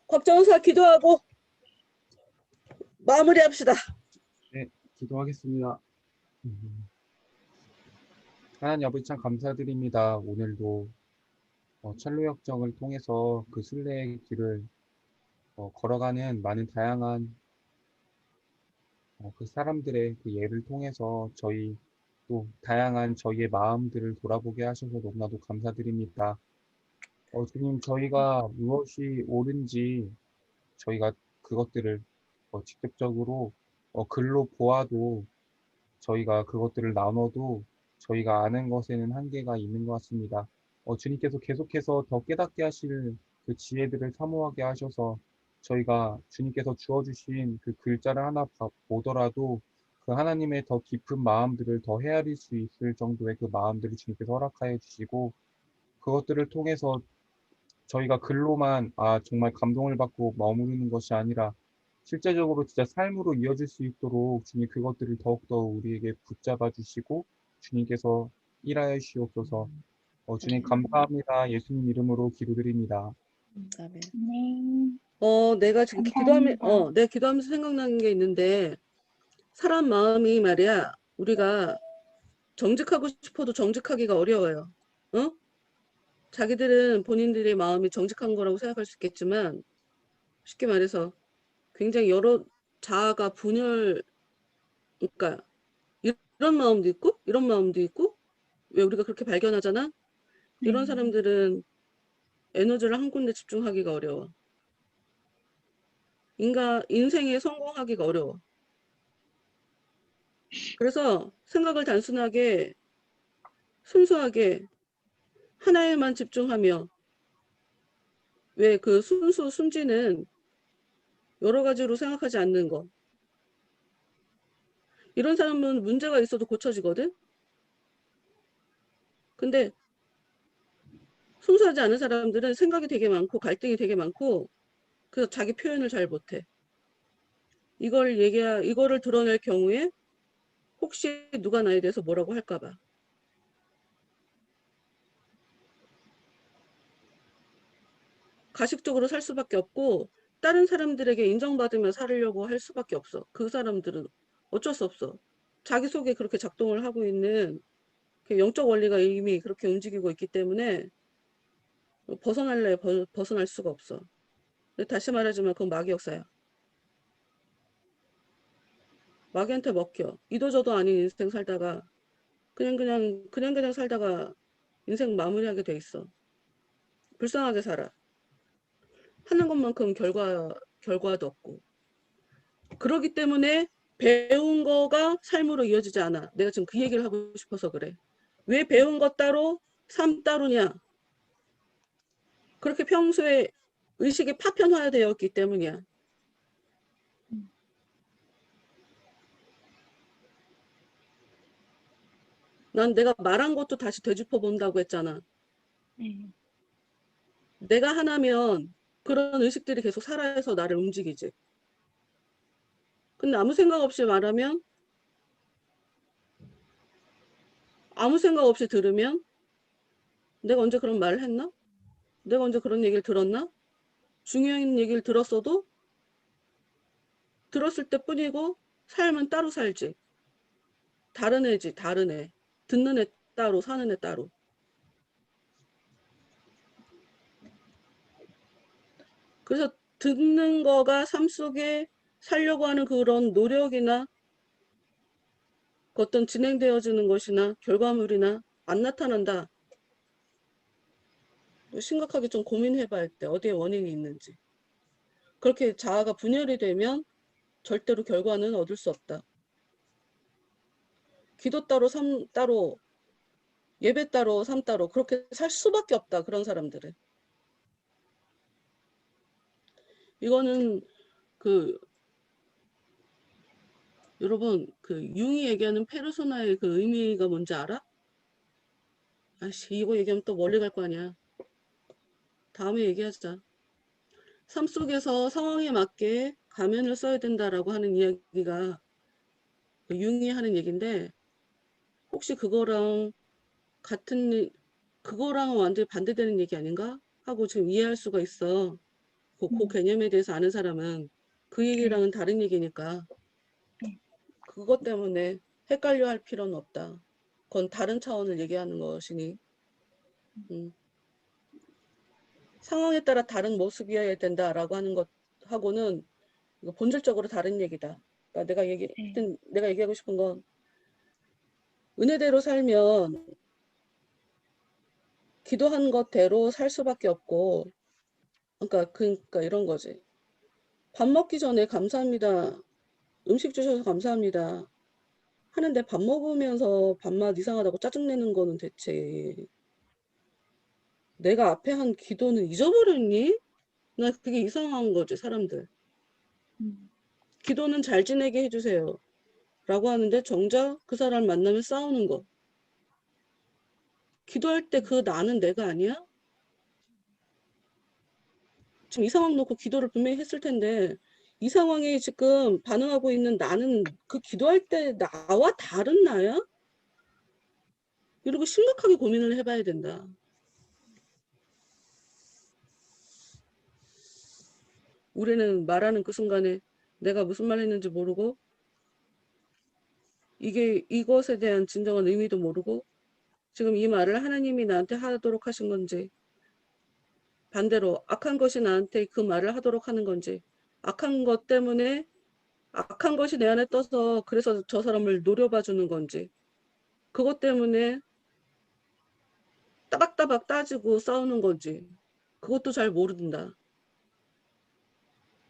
곽정사 기도하고 마무리합시다. 네, 기도하겠습니다. 하나님 아버지 참 감사드립니다. 오늘도 첼로 역정을 통해서 그 순례의 길을 걸어가는 많은 다양한 그 사람들의 그 예를 통해서 저희 또 다양한 저희의 마음들을 돌아보게 하셔서 너무나도 감사드립니다. 주님, 저희가 무엇이 옳은지 저희가 그것들을 직접적으로 글로 보아도 저희가 그것들을 나눠도 저희가 아는 것에는 한계가 있는 것 같습니다. 주님께서 계속해서 더 깨닫게 하실 그 지혜들을 사모하게 하셔서 저희가 주님께서 주어주신 그 글자를 하나 보더라도 그 하나님의 더 깊은 마음들을 더 헤아릴 수 있을 정도의 그 마음들을 주님께서 허락하여 주시고 그것들을 통해서 저희가 글로만 정말 감동을 받고 머무르는 것이 아니라 실제적으로 진짜 삶으로 이어질 수 있도록 주님 그것들을 더욱더 우리에게 붙잡아 주시고 주님께서 일하여 주시옵소서. 주님 감사합니다. 예수님 이름으로 기도드립니다. 아멘. 네. 내가 지금 감사합니다. 내가 기도하면서 생각나는 게 있는데, 사람 마음이 말이야, 우리가 정직하고 싶어도 정직하기가 어려워요. 어? 자기들은 본인들의 마음이 정직한 거라고 생각할 수 있겠지만, 쉽게 말해서 굉장히 여러 자아가 그러니까 이런 마음도 있고, 이런 마음도 있고, 왜 우리가 그렇게 발견하잖아? 네. 이런 사람들은 에너지를 한 군데 집중하기가 어려워. 인생에 성공하기가 어려워. 그래서 생각을 단순하게, 순수하게 하나에만 집중하며, 왜 그 순지는 여러 가지로 생각하지 않는 거. 이런 사람은 문제가 있어도 고쳐지거든? 근데 순수하지 않은 사람들은 생각이 되게 많고 갈등이 되게 많고 그래서 자기 표현을 잘 못해. 이거를 드러낼 경우에 혹시 누가 나에 대해서 뭐라고 할까 봐. 가식적으로 살 수밖에 없고 다른 사람들에게 인정받으며 살려고 할 수밖에 없어. 그 사람들은 어쩔 수 없어. 자기 속에 그렇게 작동을 하고 있는 그 영적 원리가 이미 그렇게 움직이고 있기 때문에 벗어날 수가 없어. 근데 다시 말하지만 그건 마귀 역사야. 마귀한테 먹혀. 이도저도 아닌 인생 살다가 그냥 살다가 인생 마무리하게 돼 있어. 불쌍하게 살아. 하는 것만큼 결과도 없고. 그러기 때문에 배운 거가 삶으로 이어지지 않아. 내가 지금 그 얘기를 하고 싶어서 그래. 왜 배운 것 따로 삶 따로냐? 그렇게 평소에 의식이 파편화되었기 때문이야. 난 내가 말한 것도 다시 되짚어 본다고 했잖아. 네. 내가 하나면 그런 의식들이 계속 살아서 나를 움직이지. 근데 아무 생각 없이 말하면, 아무 생각 없이 들으면 내가 언제 그런 말을 했나? 내가 언제 그런 얘기를 들었나? 중요한 얘기를 들었어도 들었을 때뿐이고 삶은 따로 살지. 다른 애지, 다른 애. 듣는 애 따로, 사는 애 따로. 그래서 듣는 거가 삶 속에 살려고 하는 그런 노력이나 어떤 진행되어지는 것이나 결과물이나 안 나타난다. 심각하게 좀 고민해봐야 할 때 어디에 원인이 있는지. 그렇게 자아가 분열이 되면 절대로 결과는 얻을 수 없다. 기도 따로, 삶 따로, 예배 따로, 삶 따로 그렇게 살 수밖에 없다. 그런 사람들은. 이거는 그 여러분 그 융이 얘기하는 페르소나의 그 의미가 뭔지 알아? 아씨 이거 얘기하면 또 멀리 갈 거 아니야. 다음에 얘기하자. 삶 속에서 상황에 맞게 가면을 써야 된다라고 하는 이야기가 융이 하는 얘기인데 혹시 그거랑 완전히 반대되는 얘기 아닌가? 하고 지금 이해할 수가 있어. 그 개념에 대해서 아는 사람은 그 얘기랑은 다른 얘기니까 네. 그것 때문에 헷갈려 할 필요는 없다. 그건 다른 차원을 얘기하는 것이니 상황에 따라 다른 모습이어야 된다라고 하는 것하고는 이거 본질적으로 다른 얘기다. 그러니까 내가 얘기하고 싶은 건 은혜대로 살면 기도한 것대로 살 수밖에 없고, 그러니까 이런 거지. 밥 먹기 전에 감사합니다. 음식 주셔서 감사합니다. 하는데 밥 먹으면서 밥맛 이상하다고 짜증내는 거는 대체 내가 앞에 한 기도는 잊어버렸니? 나 그게 이상한 거지, 사람들. 기도는 잘 지내게 해주세요. 라고 하는데 정작 그 사람 만나면 싸우는 거. 기도할 때 그 나는 내가 아니야? 지금 이 상황 놓고 기도를 분명히 했을 텐데 이 상황에 지금 반응하고 있는 나는 그 기도할 때 나와 다른 나야? 이러고 심각하게 고민을 해봐야 된다. 우리는 말하는 그 순간에 내가 무슨 말 했는지 모르고 이것에 대한 진정한 의미도 모르고 지금 이 말을 하나님이 나한테 하도록 하신 건지 반대로 악한 것이 나한테 그 말을 하도록 하는 건지 악한 것 때문에 악한 것이 내 안에 떠서 그래서 저 사람을 노려봐 주는 건지 그것 때문에 따박따박 따지고 싸우는 건지 그것도 잘 모른다.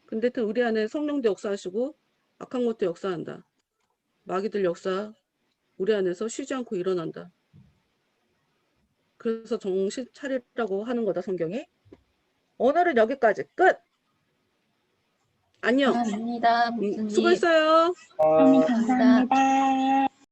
근데 우리 안에 성령도 역사하시고 악한 것도 역사한다. 마귀들 역사 우리 안에서 쉬지 않고 일어난다. 그래서 정신 차리라고 하는 거다, 성경이. 오늘은 여기까지 끝. 안녕. 감사합니다, 목사님. 수고했어요. 목사님 감사합니다. 감사합니다.